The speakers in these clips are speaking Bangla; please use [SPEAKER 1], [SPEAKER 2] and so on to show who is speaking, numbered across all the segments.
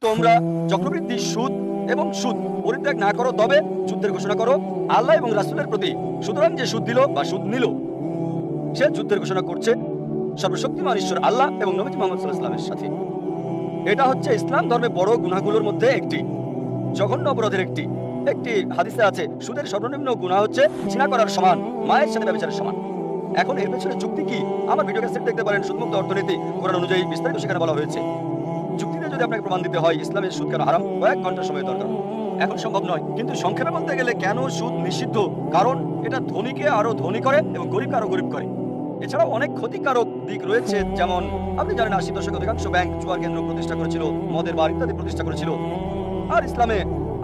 [SPEAKER 1] তোমরা চক্রবৃদ্ধি সুদ এবং সুদ পরিত্যাগ না করো তবে যুদ্ধের ঘোষণা করো আল্লাহ এবং রাসূলের প্রতি। সুতরাং যে সুদ দিল বা সুদ নিল সে যুদ্ধের ঘোষণা করছে সর্বশক্তিমান ঈশ্বর আল্লাহ এবং নবী মুহাম্মদ সাল্লাল্লাহু আলাইহি ওয়াসাল্লামের সাথে। এটা হচ্ছে ইসলাম ধর্মের বড় গুনাহগুলোর মধ্যে একটি, জঘন্য অপরাধের একটি। একটি হাদিসে আছে সুদের সর্বনিম্ন গুনাহ হচ্ছে জিনা করার সমান, মায়ের সাথে ব্যভিচারের সমান। এখন এর পেছনে যুক্তি কি? আমার ভিডিও ক্যাসেট দেখতে পারেন, সুদমুক্ত অর্থনীতি কোরআন অনুযায়ী বিস্তারিত সেখানে বলা হয়েছে। যুক্তিতে যদি আপনাকে প্রমাণ দিতে হয় ইসলামের সুদ কেন হারাম, কয়েক ঘন্টা সময় দরকার। এখন সম্ভব নয়, কিন্তু সংক্ষেপে বলতে গেলে কেন সুদ নিষিদ্ধ? কারণ এটা ধনীকে আরো ধনী করে এবং গরিবকে আরো গরিব করে। এছাড়াও অনেক ক্ষতিকারক দিক রয়েছে, যেমন আপনি জানেন 80 দশকে অধিকাংশ ব্যাংক জুয়ার কেন্দ্র প্রতিষ্ঠা করেছিল, মদের বার ইত্যাদি প্রতিষ্ঠা করেছিল। আর ইসলামে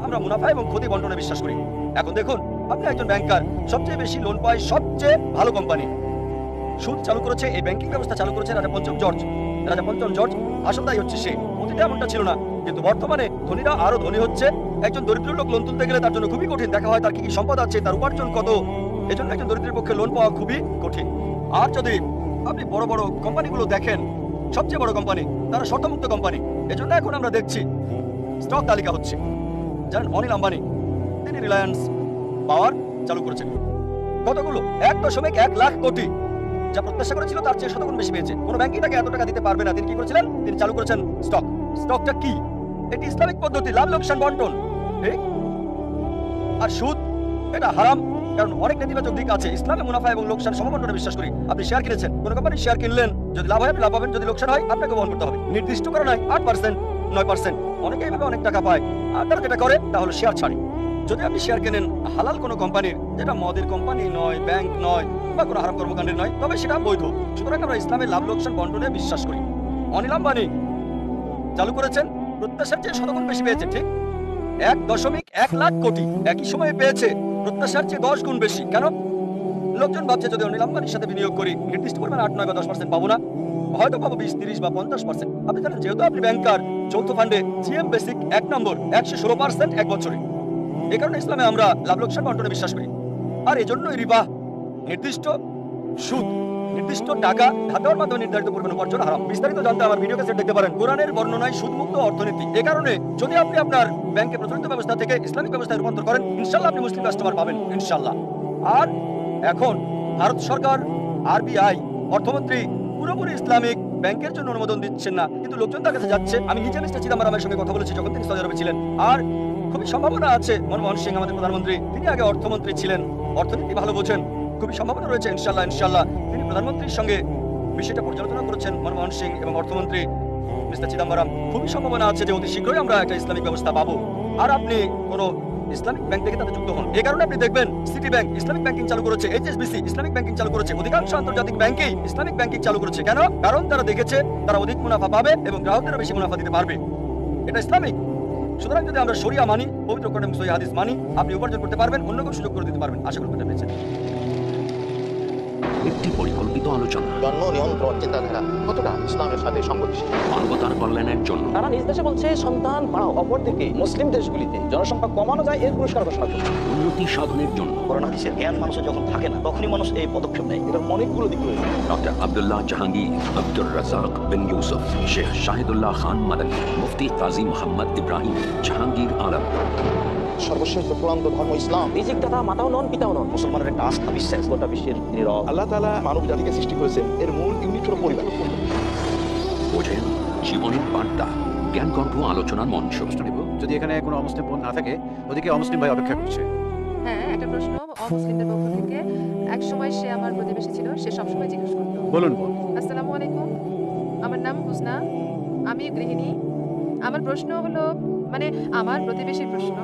[SPEAKER 1] আমরা মুনাফা এবং ক্ষতি বন্টনে বিশ্বাস করি। এখন দেখুন, আপনি একজন ব্যাংকার, সবচেয়ে বেশি লোন পায় সবচেয়ে ভালো কোম্পানি। সুদ চালু করেছে, এই ব্যাংকিং ব্যবস্থা চালু করেছে রাজা পঞ্চম জর্জ। রাজা পঞ্চম জর্জ আসলটাই হচ্ছে সে, অতীতে এমনটা ছিল না। কিন্তু বর্তমানে ধনীরা আরো ধনী হচ্ছে। একজন দরিদ্র লোক লোন তুলতে গেলে তার জন্য খুবই কঠিন। দেখা হয় তার কি কি সম্পদ আছে, তার উপার্জন কত। এজন্য একজন দরিদ্রের পক্ষে লোন পাওয়া খুবই কঠিন। আর যদি আপনি বড় বড় কোম্পানিগুলো দেখেন, সবচেয়ে বড় কোম্পানি তারা শর্তমুক্ত কোম্পানি। এজন্য এখন আমরা দেখছি স্টক তালিকা হচ্ছে। জানেন অনিল আম্বানি, তিনি রিলায়েন্স পাওয়ার চালু করেছেন। কতগুলো? 1.1 লাখ কোটি। যা প্রত্যাশা করেছিল তার চেয়ে শতগুণ বেশি পেয়েছে। কোনো ব্যাংকই তাকে এত টাকা দিতে পারবে না। তিনি কি করেছিলেন? তিনি চালু করেছেন স্টক। স্টকটা কি? এটি ইসলামিক পদ্ধতি, লাভ লোকসান বন্টন। ঠিক? আর সুদ এটা হারাম, কারণ অনেক নেতিবাচক দিক আছে। ইসলামে মুনাফা এবং লোকসান সমবন্টনে বিশ্বাস করি। আপনি শেয়ার কিনেছেন, কোনো কোম্পানির শেয়ার কিনলেন, যদি লাভ হয় আপনি লাভ পাবেন, যদি লোকসান হয় আপনাকে বহন করতে হবে। নির্দিষ্ট করা নয় 8%, 9%। অনেকে এইভাবে অনেক টাকা পায়। আর তারা যেটা করে তা হলো শেয়ার ছাড়ে। যদি আপনি শেয়ার কেনেন হালাল কোনো কোম্পানির, যেটা মদের কোম্পানি নয়, ব্যাংক নয়, বা কোনো হারাম কর্মকাণ্ডের নয়, তবে সেটা বৈধ। সুতরাং আমরা ইসলামের লাভ লোকসান বন্টনে বিশ্বাস করি। অনিল আম্বানি চালু করেছেন, প্রত্যাশার চেয়ে শতগুণ বেশি পেয়েছে। ঠিক 1.1 লাখ কোটি একই সময়ে পেয়েছে, প্রত্যাশার চেয়ে 10 গুণ বেশি। কেন? লোকজন ভাবছে যদি অনিল আম্বানির সাথে বিনিয়োগ করি নির্দিষ্ট পরিমাণ 8, 9 বা 10% পাবো না, হয়তো পাবো 20, 30 বা 50%। আপনি জানেন যেহেতু আপনি ব্যাংকার, যৌথ ফান্ডে জিএম বেসিক 1 নম্বর 116% এক বছরে। এই কারণে ইসলামে আমরা লাভ লোকসান বন্টনে বিশ্বাস করি। আর এজন্যই রিবা, নির্দিষ্ট সুদ, নির্দিষ্ট টাকা ধার দেওয়ার মাধ্যমে নির্ধারিত পরিমাণ উপার্জন হারাম। বিস্তারিত জানতে আমার ভিডিও ক্যাসেট দেখতে পারেন। কোরআনের বর্ণনায় সুদমুক্ত অর্থনীতি। এ কারণে যদি আপনি আপনার ব্যাংকে প্রচলিত ব্যবস্থা থেকে ইসলামিক ব্যবস্থায় রূপান্তর করেন, ইনশাআল্লাহ আপনি মুসলিম কাস্টমার পাবেন, ইনশাআল্লাহ। আর এখন ভারত সরকার, আরবিআই, অর্থমন্ত্রী পুরোপুরি ইসলামিক ব্যাংকের জন্য অনুমোদন দিচ্ছেন না, কিন্তু লোকজন তার কাছে যাচ্ছে। আমি নিজে মিস্টার চিদাম্বরমের সঙ্গে কথা বলেছি যখন তিনি সৌদি আরবে ছিলেন। আর খুবই সম্ভাবনা আছে, মনমোহন সিং আমাদের প্রধানমন্ত্রী, তিনি আগে অর্থমন্ত্রী ছিলেন, অর্থনীতি ভালো বোঝেন। খুবই সম্ভাবনা রয়েছে ইনশাআল্লাহ, ইনশাআল্লাহ তিনি প্রধানমন্ত্রীর সঙ্গে বিষয়টা পর্যালোচনা করেছেন, মনমোহন সিং এবং অর্থমন্ত্রী মিস্টার চিদাম্বরম। খুবই সম্ভাবনা আছে যে অতি শীঘ্রই আমরা একটা ইসলামিক ব্যবস্থা পাবো। আর আপনি কোনো ইসলামিক ব্যাংক থেকে তাতে যুক্ত হন। এই কারণে আপনি দেখবেন সিটি ব্যাংক ইসলামিক ব্যাংকিং চালু করেছে, এইচএসবিসি ইসলামিক ব্যাংকিং চালু করেছে, অধিকাংশ আন্তর্জাতিক ব্যাংকেই ইসলামিক ব্যাংকিং চালু করেছে। কেন? কারণ তারা দেখেছে তারা অধিক মুনাফা পাবে এবং গ্রাহকদেরও বেশি মুনাফা দিতে পারবে। এটা ইসলামিক। সুতরাং যদি আমরা শরিয়া মানি, পবিত্র কোরআন এবং সহিহ হাদিস মানি, আপনি উপার্জন করতে পারবেন, অন্য কেউ সুযোগ করে দিতে পারবেন। আশা করি এটা পেয়েছেন।
[SPEAKER 2] একটি পরিকল্পিত আলোচনা,
[SPEAKER 3] জন্ম নিয়ন্ত্রণ চিন্তাধারা কতটা ইসলামের সাথে সংগতিশীল।
[SPEAKER 2] মানবতার কল্যাণের জন্য।
[SPEAKER 4] তারা নিজ দেশে বলছে সন্তান বাড়াও, অপরদিকে মুসলিম দেশগুলিতে জনসংখ্যা কমানো যায় এর পুরস্কার ঘোষণা করছে।
[SPEAKER 2] উন্নতি সাধনের জন্য।
[SPEAKER 5] করোনা হাদিসের জ্ঞান মানুষের যখন থাকে না, তখনই মানুষ এই পদক্ষেপ নেয়।
[SPEAKER 4] এটার অনেকগুলো দিক রয়েছে।
[SPEAKER 2] ডক্টর আব্দুল্লাহ জাহাঙ্গীর, আব্দুর রাজাক বিন ইউসুফ, শেখ শাহিদুল্লাহ খান মাদানী, মুফতি কাজী মোহাম্মদ ইব্রাহিম, জাহাঙ্গীর আলম।
[SPEAKER 3] সর্বশেষ চূড়ান্ত ধর্ম ইসলাম।
[SPEAKER 4] রিজিক দাতা মাতাও নন, পিতাও নন।
[SPEAKER 5] মুসলমানের একটা আস্থা বিশ্বাস, গোটা বিশ্বের নীরব।
[SPEAKER 3] আল্লাহ তাআলা মানব জাতিকে সৃষ্টি করেছেন, এর মূল ইউনিট হলো পরিবার।
[SPEAKER 2] বোঝেন জীবনের বার্তা, জ্ঞানগর্ভ আলোচনার মঞ্চ।
[SPEAKER 6] যদি এখানে কোনো অমুসলিম বোন না থাকে, ওদিকে অমুসলিম ভাই অপেক্ষা করছে।
[SPEAKER 7] হ্যাঁ, একটা প্রশ্ন অমুসলিমদের পক্ষ থেকে। এক সময় সে আমার প্রতিবেশী ছিল, সে সবসময় জিজ্ঞেস করতো।
[SPEAKER 6] বলুন বোন।
[SPEAKER 7] আসসালামু আলাইকুম, আমার নাম হুসনা, আমি গৃহিণী। আমার প্রশ্ন হলো, মানে আমার প্রতিবেশীর প্রশ্ন,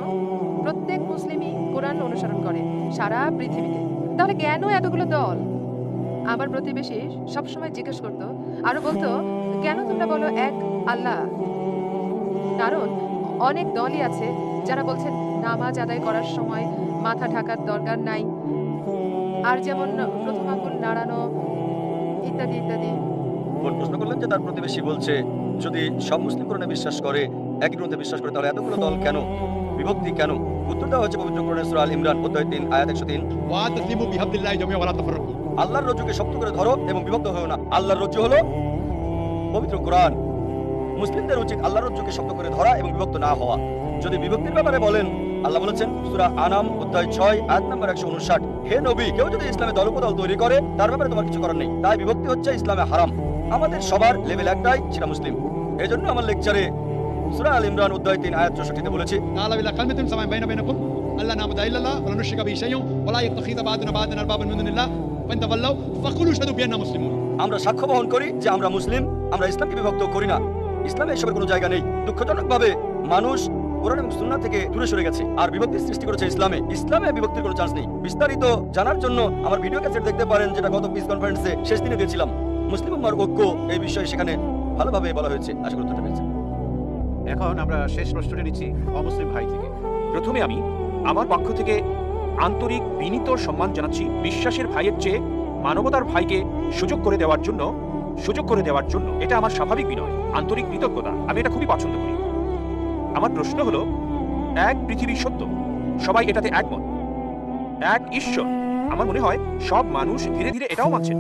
[SPEAKER 7] প্রত্যেক মুসলিমই কোরআন অনুসরণ করে সারা পৃথিবীতে, তাহলে কেন এতগুলো দল? আমার প্রতিবেশী সবসময় জিজ্ঞেস করতো, আরো বলতো, কেন তোমরা বলো এক আল্লাহ? কারণ অনেক দলই আছে যারা বলছেন নামাজ আদায় করার সময় মাথা ঢাকার দরকার নাই, আর যেমন প্রথম আঙ্গুল নাড়ানো ইত্যাদি ইত্যাদি।
[SPEAKER 1] বোন প্রশ্ন করলেন যে তার প্রতিবেশী বলছে যদি সব মুসলিম কোরআনে বিশ্বাস করে, একই গ্রন্থে বিশ্বাস করে, তাহলে এতগুলো দল কেন, বিভক্তি কেন? উত্তরটা হচ্ছে পবিত্র কোরআনের সূরা আল ইমরান অধ্যায় 3 আয়াত 103।
[SPEAKER 8] ওয়াতাসিমু বিহাবলিল্লাহি জামিআ ওয়া লা তাফাররাকু।
[SPEAKER 1] আল্লাহর রজ্জুকে শক্ত করে ধরো এবং বিভক্ত হও না। আল্লাহর রজ্জু হলো পবিত্র কোরআন। মুসলিমদের উচিত আল্লাহর রজ্জুকে শক্ত করে ধরা এবং বিভক্ত না হওয়া। যদি বিভক্তির ব্যাপারে বলেন, আল্লাহ বলেছেন সূরা আনাম অধ্যায় 6 আয়াত নম্বর 159, হে নবী, কেউ যদি ইসলামে দলপদল তৈরি করে তার ব্যাপারে তোমার কিছু করার নেই। তাই বিভক্তি হচ্ছে ইসলামে হারাম। আমাদের সবার লেভেল একটাই, সেটা মুসলিম। এই জন্য আমার লেকচারে সূরা আল ইমরান অধ্যায় 3 আয়াত 64 বলেছি,
[SPEAKER 8] تعالوا إلى كلمة سواء بينكم ألا نعبد إلا الله ولا نشرك به شيئا ولا يتخذ بعضنا بعضا أربابا من دون الله فإن تولوا فقولوا اشهدوا بأننا مسلمون।
[SPEAKER 1] আমরা সাক্ষ্য বহন করি যে আমরা মুসলিম, আমরা ইসলামকে বিভক্ত করি না। ইসলামে এসবের কোনো জায়গা নেই। দুঃখজনকভাবে মানুষ কোরআন এবং সুন্নাহ থেকে দূরে সরে গেছে আর বিভক্তির সৃষ্টি করেছে ইসলামে। ইসলামে বিভক্তির কোনো চান্স নেই। বিস্তারিত জানার জন্য আমার ভিডিও ক্যাসেট দেখতে পারেন, যেটা গত পিস কনফারেন্সে শেষ দিনে দিয়েছিলাম। মুসলিম উম্মাহর ঐক্য এই বিষয়ে সেখানে ভালোভাবে বলা হয়েছে। আশা করি উত্তরটা পেয়েছেন।
[SPEAKER 6] এখন আমরা শেষ প্রশ্নটি নিচ্ছি অমুসলিম ভাই থেকে।
[SPEAKER 9] প্রথমে আমি আমার পক্ষ থেকে আন্তরিক বিনীত সম্মান জানাচ্ছি বিশ্বাসের ভাইয়ের চেয়ে মানবতার ভাইকে সুযোগ করে দেওয়ার জন্য এটা আমার স্বাভাবিক বিনয়, আন্তরিক কৃতজ্ঞতা। আমি এটা খুবই পছন্দ করি। আমার প্রশ্ন হলো, এক পৃথিবী সত্য, সবাই এটাতে একমত, এক ঈশ্বর। আমার মনে হয় সব মানুষ ধীরে ধীরে এটাও মানছেন।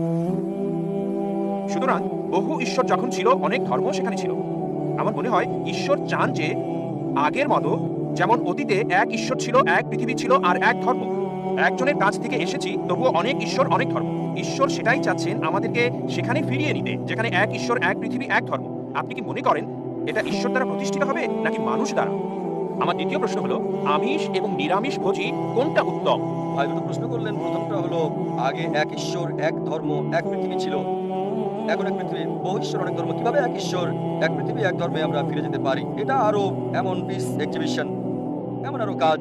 [SPEAKER 9] সুতরাং বহু ঈশ্বর যখন ছিল, অনেক ধর্ম সেখানে ছিল। আমার মনে হয় ঈশ্বর চান যে আগের মতো, যেমন অতীতে এক ঈশ্বর ছিল, এক পৃথিবী ছিল আর এক ধর্ম, একজনের কাছ থেকে এসেছি তবুও অনেক ঈশ্বর, অনেক ধর্ম। ঈশ্বর সেটাই চাচ্ছেন আমাদেরকে সেখানে ফিরিয়ে নিতে, যেখানে এক ঈশ্বর, এক পৃথিবী, এক ধর্ম। আপনি কি মনে করেন এটা ঈশ্বর দ্বারা প্রতিষ্ঠিত হবে নাকি মানুষ দ্বারা? আমার দ্বিতীয় প্রশ্ন হলো, আমিষ এবং নিরামিষ ভোজি কোনটা উত্তম?
[SPEAKER 1] ভাই দুটো প্রশ্ন করলেন। প্রথমটা হলো, আগে এক ঈশ্বর, এক ধর্ম, এক পৃথিবী ছিল, এখন এক পৃথিবী, বহু ঈশ্বর, অনেক ধর্ম। কিভাবে এক ঈশ্বর, এক পৃথিবী, এক ধর্মে আমরা ফিরে যেতে পারি? এটা আরো এমন পিস এক্সিবিশন, এমন আরো কাজ,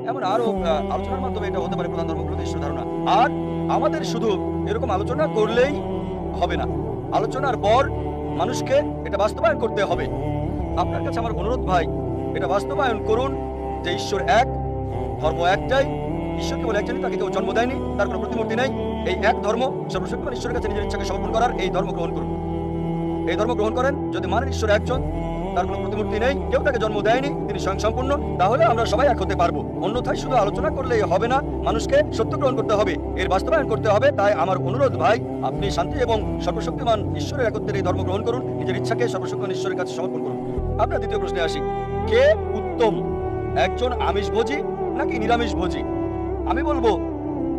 [SPEAKER 1] এমন আরো আলোচনার মাধ্যমে এটা হতে পারে প্রধান ধর্মগুলোতে ঈশ্বর ধারণা। আর আমাদের শুধু এরকম আলোচনা করলেই হবে না, আলোচনার পর মানুষকে এটা বাস্তবায়ন করতে হবে। আপনার কাছে আমার অনুরোধ ভাই, এটা বাস্তবায়ন করুন যে ঈশ্বর এক, ধর্ম একটাই। ঈশ্বর কেবল একজনই, তাকে কেউ জন্ম দেয়নি, তার কোনো প্রতিমূর্তি নেই। এই এক ধর্ম, সর্বশক্তিমান ঈশ্বরের কাছে নিজের ইচ্ছাকে সমর্পণ করার এই ধর্ম গ্রহণ করুন। এই ধর্ম গ্রহণ করেন। যদি মানেন ঈশ্বর একজন, তার কোনো প্রতিমূর্তি নেই, কেউ তাকে জন্ম দেয়নি, তিনি স্বয়ংসম্পূর্ণ, তাহলে আমরা সবাই এক হতে পারবো। অন্যথায় শুধু আলোচনা করলেই হবে না, মানুষকে সত্য গ্রহণ করতে হবে, এর বাস্তবায়ন করতে হবে। তাই আমার অনুরোধ ভাই, আপনি শান্তি এবং সর্বশক্তিমান ঈশ্বরের একত্রের এই ধর্ম গ্রহণ করুন, নিজের ইচ্ছাকে সর্বশক্তিমান ঈশ্বরের কাছে সমর্পণ করুন। আপনার দ্বিতীয় প্রশ্নে আসি, কে উত্তম, একজন আমিষভোজী নাকি নিরামিষভোজী? আমি বলবো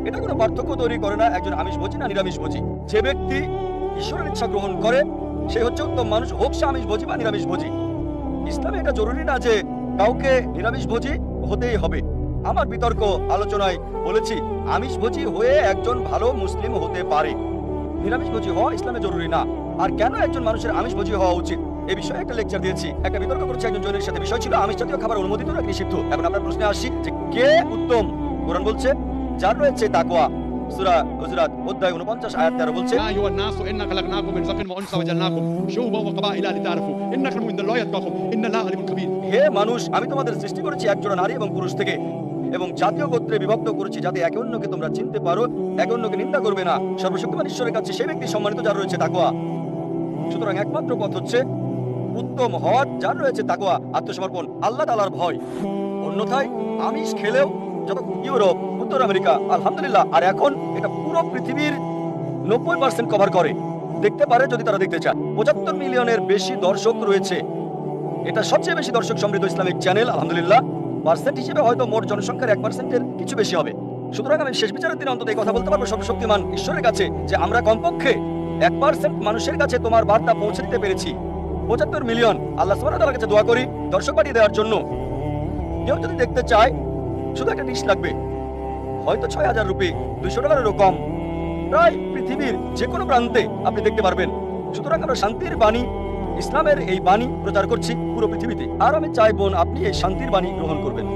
[SPEAKER 1] এটা কোনো পার্থক্য তৈরি করে না একজন আমিষভোজী না নিরামিষভোজী। যে ব্যক্তি ঈশ্বরের ইচ্ছা গ্রহণ করে সে হচ্ছে উত্তম মানুষ, হোক সে আমিষভোজী বা নিরামিষভোজী। ইসলামে এটা জরুরি না যে কাউকে নিরামিষভোজী হতেই হবে। আমার বিতর্ক আলোচনায় বলেছি, আমিষভোজী হয়ে একজন ভালো মুসলিম হতে পারে, নিরামিষভোজী হওয়া ইসলামে জরুরি না। আর কেন একজন মানুষের আমিষভোজী হওয়া উচিত এ বিষয়ে একটা লেকচার দিয়েছি, একটা বিতর্ক করছে একজন জনের সাথে। বিষয় ছিল আমিষ জাতীয় খাবার অনুমোদিত নাকি নিষিদ্ধ। এখন আপনার প্রশ্নে আসি যে কে উত্তম। কোরআন বলছে যার রয়েছে তাকওয়া। সূরা হুজুরাত অধ্যায় 49 আয়াত 13 বলছে,
[SPEAKER 8] يا أيها الناس إنا خلقناكم من ذكر وأنثى وجعلناكم شعوبا وقبائل لتعارفوا إن أكرمكم عند الله أتقاكم إن الله عليم خبير।
[SPEAKER 1] হে মানুষ, আমি তোমাদের সৃষ্টি করেছি একজোড়া নারী এবং পুরুষ থেকে এবং জাতীয় গোত্রে বিভক্ত করেছি যাতে একে অন্যকে তোমরা চিনতে পারো, একে অন্যকে নিন্দা করবে না। সর্বশক্তিমান ঈশ্বরের কাছে সেই ব্যক্তি সম্মানিত যার রয়েছে তাকওয়া। সুতরাং একমাত্র পথ হচ্ছে উত্তম হওয়ার, যার রয়েছে তাকওয়া, আত্মসমর্পণ, আল্লাহ তাআলার ভয়। অন্যথায় আমিষ খেলেও যত ইউরোপ, উত্তর আমেরিকা, আলহামদুলিল্লাহ, আর এখন এটা পুরো পৃথিবীর 90% কভার করে, দেখতে পারে যদি তারা দেখতে চায়। 75 মিলিয়নের বেশি দর্শক রয়েছে। এটা সবচেয়ে বেশি দর্শক সমৃদ্ধ ইসলামিক চ্যানেল, আলহামদুলিল্লাহ। পার্সেন্ট হিসেবে হয়তো মোট জনসংখ্যার 1%-এর কিছু বেশি হবে। সুতরাং আমি শেষ বিচারের দিন অন্তত এই কথা বলতে পারবো সর্বশক্তিমান ঈশ্বরের কাছে যে আমরা কমপক্ষে 1% মানুষের কাছে তোমার বার্তা পৌঁছে দিতে পেরেছি। 75 মিলিয়ন। আল্লাহ সুবহানাহু ওয়া তাআলার কাছে দোয়া করি দর্শক বাড়িয়ে দেওয়ার জন্য। কেউ যদি দেখতে চায় শুধু একটা ডিশ লাগবে, হয়তো 6000 রুপি, $200 কম, প্রায় পৃথিবীর যে কোনো প্রান্তে আপনি দেখতে পারবেন। সুতরাং আমরা শান্তির বাণী, ইসলামের এই বাণী প্রচার করছি পুরো পৃথিবীতে। আর আমি চাই বোন আপনি এই শান্তির বাণী গ্রহণ করবেন।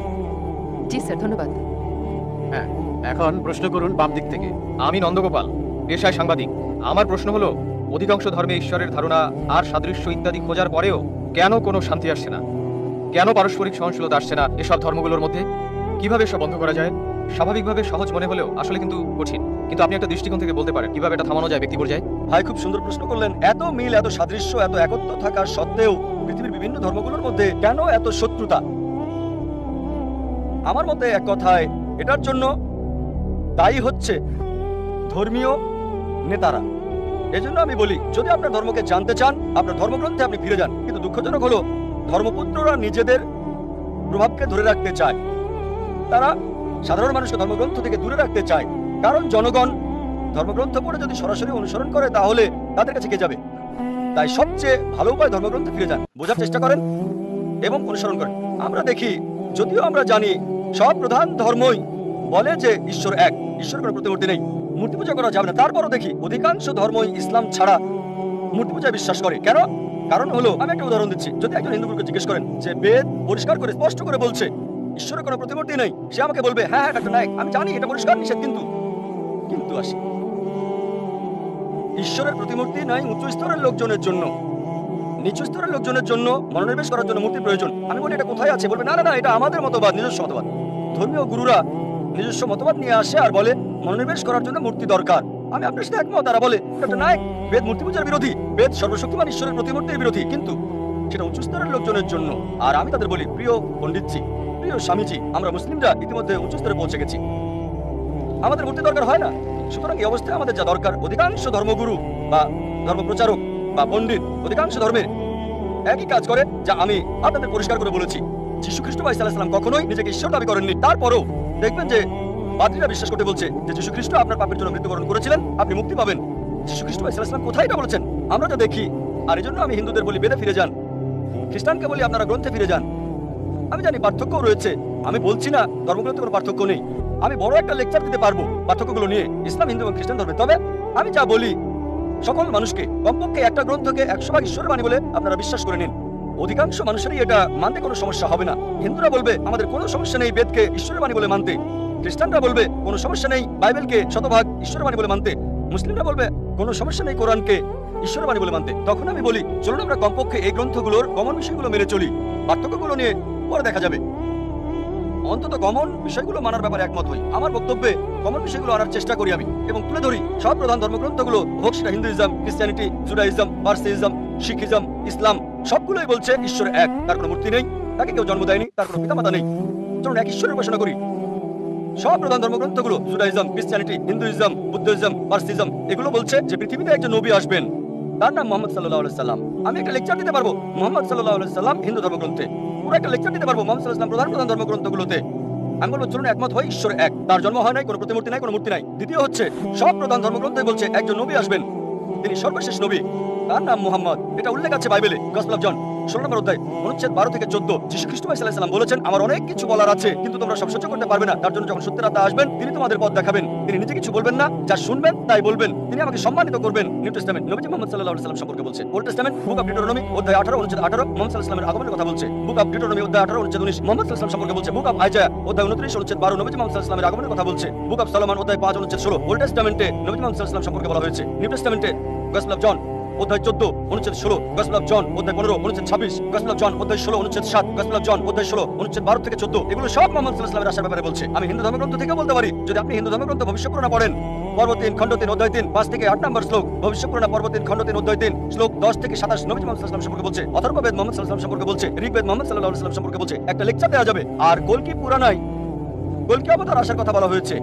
[SPEAKER 7] জি স্যার, ধন্যবাদ।
[SPEAKER 6] হ্যাঁ, এখন প্রশ্ন করুন বাম দিক থেকে।
[SPEAKER 10] আমি নন্দগোপাল, পেশায় সাংবাদিক। আমার প্রশ্ন হলো, অধিকাংশ ধর্মে ঈশ্বরের ধারণা আর সাদৃশ্য ইত্যাদি খোঁজার পরেও কেন কোনো শান্তি আসছে না? কেন পারস্পরিক সহনশীলতা আসছে না এসব ধর্মগুলোর মধ্যে? কিভাবে সব বন্ধ করা যায়? স্বাভাবিকভাবে সহজ মনে হলেও আসলে কিন্তু কঠিন। কিন্তু আপনি একটা দৃষ্টিকোণ থেকে বলতে পারেন কিভাবে এটা থামানো যায় ব্যক্তি পর্যায়ে?
[SPEAKER 1] ভাই খুব সুন্দর প্রশ্ন করলেন। এত মিল, এত সাদৃশ্য, এত একত্র থাকা সত্ত্বেও পৃথিবীর বিভিন্ন ধর্মগুলোর মধ্যে কেন এত শত্রুতা? আমার মতে এক কথায় এটার জন্য দায়ী হচ্ছে ধর্মীয় নেতারা। এজন্য আমি বলি, যদি আপনার ধর্মকে জানতে চান আপনার ধর্মগ্রন্থে আপনি ফিরে যান। কিন্তু দুঃখ দুঃখজনক হলো ধর্মপুত্ররা নিজেদের প্রভাবকে ধরে রাখতে চায়। তারা সাধারণ মানুষকে ধর্মগ্রন্থ থেকে দূরে রাখতে চায়, কারণ জনগণ ধর্মগ্রন্থ পড়ে যদি সরাসরি অনুসরণ করে তাহলে তাদের কাছে কে যাবে। তাই সবচেয়ে ভালো উপায় ধর্মগ্রন্থে ফিরে যান, বোঝার চেষ্টা করেন এবং অনুসরণ করেন। আমরা দেখি, যদিও আমরা জানি সব প্রধান ধর্মই বলে যে ঈশ্বর এক, ঈশ্বর কোনো প্রতিমূর্তি নেই, মূর্তি পূজা করা যাবে না, তারপরও দেখি অধিকাংশ ধর্মই ইসলাম ছাড়া মূর্তি পূজায় বিশ্বাস করে। কেন? কারণ হলো, আমি একটা উদাহরণ দিচ্ছি। যদি একজন হিন্দুকে জিজ্ঞেস করেন যে বেদ পরিষ্কার করে স্পষ্ট করে বলছে ঈশ্বরের কোনো প্রতিমূর্তি নেই, সে আমাকে বলবে হ্যাঁ হ্যাঁ ডাক্তার নায়ক, আমি জানি এটা পরিষ্কার নিষেধ, কিন্তু আসি ঈশ্বরের প্রতিমূর্তি নাই উঁচু স্তরের লোকজনের জন্য, নিচু স্তরের লোকজনের জন্য মনোনিবেশ করার জন্য মূর্তি প্রয়োজন। আমি বলি এটা কোথায় আছে? বলবে না না না, এটা আমাদের মতবাদ, নিজস্ব মতবাদ। ধর্মীয় গুরুরা নিজস্ব মতবাদ নিয়ে আসে আর বলে মনোনিবেশ করার জন্য মূর্তি দরকার। আমি আপনার সাথে একমত। তারা বলে ডাক্তার নায়ক, বেদ মূর্তি পূজার বিরোধী, বেদ সর্বশক্তিমান ঈশ্বরের প্রতিমূর্তির বিরোধী, কিন্তু সেটা উচ্চ স্তরের লোকজনের জন্য। আর আমি তাদের বলি, প্রিয় পণ্ডিতজি, প্রিয় স্বামীজি, আমরা মুসলিমরা ইতিমধ্যে উচ্চ স্তরে পৌঁছে গেছি, আমাদের মূর্তি দরকার হয় না। সুতরাং এই অবস্থায় আমাদের যা দরকার, অধিকাংশ ধর্মগুরু বা ধর্মপ্রচারক বা পণ্ডিত অধিকাংশ ধর্মের একই কাজ করে, যা আমি আপনাদের পরিষ্কার করে বলেছি। যীশু খ্রিস্ট ভাই সাল্লাল্লাহু আলাইহি ওয়াসাল্লাম কখনোই নিজেকে ঈশ্বর দাবি করেননি। তারপরও দেখবেন যে পাদ্রীরা বিশ্বাস করতে বলছে যে যীশু খ্রিস্ট আপনার পাপের জন্য মৃত্যুবরণ করেছিলেন, আপনি মুক্তি পাবেন। যীশু খ্রিস্ট ভাই সাল্লাল্লাহু আলাইহি ওয়াসাল্লাম কোথায় এটা বলেছেন? আমরা তো দেখি। আর এজন্য আমি হিন্দুদের বলি বেদে ফিরে যান, খ্রিস্টানকে বলি আপনারা গ্রন্থে ফিরে যান। আমি জানি পার্থক্যও রয়েছে, আমি বলছি না ধর্মগুলোতে কোনো পার্থক্য নেই, আমি বড় একটা লেকচার দিতে পারবো পার্থক্যগুলো নিয়ে ইসলাম, হিন্দু এবং খ্রিস্টান ধর্মে। তবে আমি যা বলি, সকল মানুষকে কমপক্ষে একটা গ্রন্থকে 100 ভাগ ঈশ্বরের বাণী বলে আপনারা বিশ্বাস করে নিন। অধিকাংশ মানুষেরই এটা মানতে কোনো সমস্যা হবে না। হিন্দুরা বলবে আমাদের কোনো সমস্যা নেই বেদকে ঈশ্বরের বাণী বলে মানতে, খ্রিস্টানরা বলবে কোনো সমস্যা নেই বাইবেলকে শতভাগ ঈশ্বরের বাণী বলে মানতে, মুসলিমরা বলবে কোনো সমস্যা নেই কোরআনকে ঈশ্বরের বাণী বলে মানতে। তখন আমি বলি চলুন আমরা কমপক্ষে এই গ্রন্থগুলোর কমন বিষয়গুলো মেনে চলি, বার্থক্যগুলো নিয়ে পরে দেখা যাবে। অন্তত কমন বিষয়গুলো মানার ব্যাপারে একমত হই। আমার বক্তব্যে কমন বিষয়গুলো আনার চেষ্টা করি আমি এবং তুলে ধরি। সব প্রধান ধর্মগ্রন্থগুলো হোক সেটা হিন্দুইজম, খ্রিস্টানিটি, জুডাইজম, পার্সিজম, শিখিজম, ইসলাম, সবগুলোই বলছে ঈশ্বর এক, তার কোনো মূর্তি নেই, তাকে কেউ জন্ম দেয়নি, তার কোনো পিতামাতা নেই, চলুন এক ঈশ্বরের উপাসনা করি। সব প্রধান ধর্মগ্রন্থগুলো জুডাইজম, ক্রিশ্চিয়ানিটি, হিন্দুইজম, বুদ্ধিজম, পার্সিজম এগুলো বলছে যে পৃথিবীতে একজন নবী আসবেন, তার নাম মুহাম্মদ সাল্লাল্লাহু আলাইহি সাল্লাম। আমি একটা লেকচার দিতে পারবো মুহাম্মদ সাল্লাল্লাহু আলাইহি সাল্লাম হিন্দু ধর্মগ্রন্থে, পুরো একটা লেকচার দিতে পারবো মুহাম্মদ সাল্লাল্লাহু আলাইহি সাল্লাম প্রধান ধর্মগ্রন্থগুলোতে। আমি বলবো চলুন একমত হই, ঈশ্বর এক, তার জন্ম হয় নাই, কোনো প্রতিমূর্তি নাই, কোনো মূর্তি নাই। দ্বিতীয় হচ্ছে সব প্রধান ধর্মগ্রন্থই বলছে একজন নবী আসবেন, তিনি সর্বশেষ নবী, তার নাম মুহাম্মদ। এটা উল্লেখ আছে বাইবেলে, গসপেল অফ জন 16 নম্বর অধ্যায় অনুচ্ছেদ 12 থেকে 14। যীশু খ্রিস্ট ভাই সাল্লাল্লাহু আলাইহি সাল্লাম বলেছেন আমার অনেক কিছু বলার আছে, কিন্তু তোমরা সব সহ্য করতে পারবে না। তার জন্য যখন সত্যের আত্মা আসবেন তিনি তোমাদের পথ দেখাবেন। তিনি নিজে কিছু বলবেন না, যা শুনবেন তাই বলবেন। তিনি আমাকে সম্মানিত করবেন। নিউ টেস্টামেন্ট নবীজি মুহাম্মদ সাল্লাল্লাহু আলাইহি সাল্লাম সম্পর্কে বলছে। ওল্ড টেস্টামেন্ট বুক অফ ডিউটোনমি অধ্যায় 18 অনুচ্ছেদ 18 মুহাম্মদ সাল্লাল্লাহু আলাইহি সাল্লামের আগমনের কথা বলছে। বুক অফ ডিউটোনমি অধ্যায় 18 অনুচ্ছেদ 19 মুহাম্মদ সাল্লাল্লাহু আলাইহি সাল্লাম সম্পর্কে বলছে। বুক অফ আইজায়া অধ্যায় 29 অনুচ্ছেদ 12 নবীজি মুহাম্মদ সাল্লাল্লাহু আলাইহি সাল্লামের আগমনের কথা বলছে। বুক অফ সলোমন অধ্যায় 5 অনুচ্ছেদ 16 ওল্ড টেস্টামেন্টে নবীজি মুহাম্মদ সাল্লাল্লাহু আলাইহি সাল্লাম সম্পর্কে বলা হয়েছে। নিউ টেস্টামেন্টে গসপেল অফ জন অধ্যায় 14 অনুচ্ছেদ 16, গসপেল অফ জন অধ্যায় 15 অনুচ্ছেদ 26, গসপেল অফ জন অধ্যায় 16 অনুচ্ছেদ 7, গসপেল অফ জন অধ্যায় 16 অনুচ্ছেদ 12 থেকে 14 এগুলো সব মুহাম্মদ সাল্লাল্লাহু আলাইহি সাল্লামের আসার ব্যাপারে বলছে। আমি হিন্দু ধর্মগ্রন্থ থেকে বলতে পারি, যদি আপনি হিন্দু ধর্মগ্রন্থ ভবিষ্যৎপুরাণ পড়েন পর্ব 3 খণ্ড 3 অধ্যায় 3 5 থেকে 8 নম্বর শ্লোক, ভবিষ্যৎপুরাণ পর্ব 3 খণ্ড 3 অধ্যায় 3 শ্লোক 10 থেকে 27 নবী মুহাম্মদ সাল্লাল্লাহু আলাইহি সাল্লাম সম্পর্কে বলছে। অথর্ববেদ মুহাম্মদ সাল্লাল্লাহু আলাইহি সাল্লাম সম্পর্কে বলছে। ঋগ্বেদ মুহাম্মদ সাল্লাল্লাহু আলাইহি সাল্লাম সম্পর্কে বলছে। একটা লেকচার দেওয়া যাবে। আর কল্কি পুরাণায় কল্কি অবতার আসার কথা বলা হয়েছে।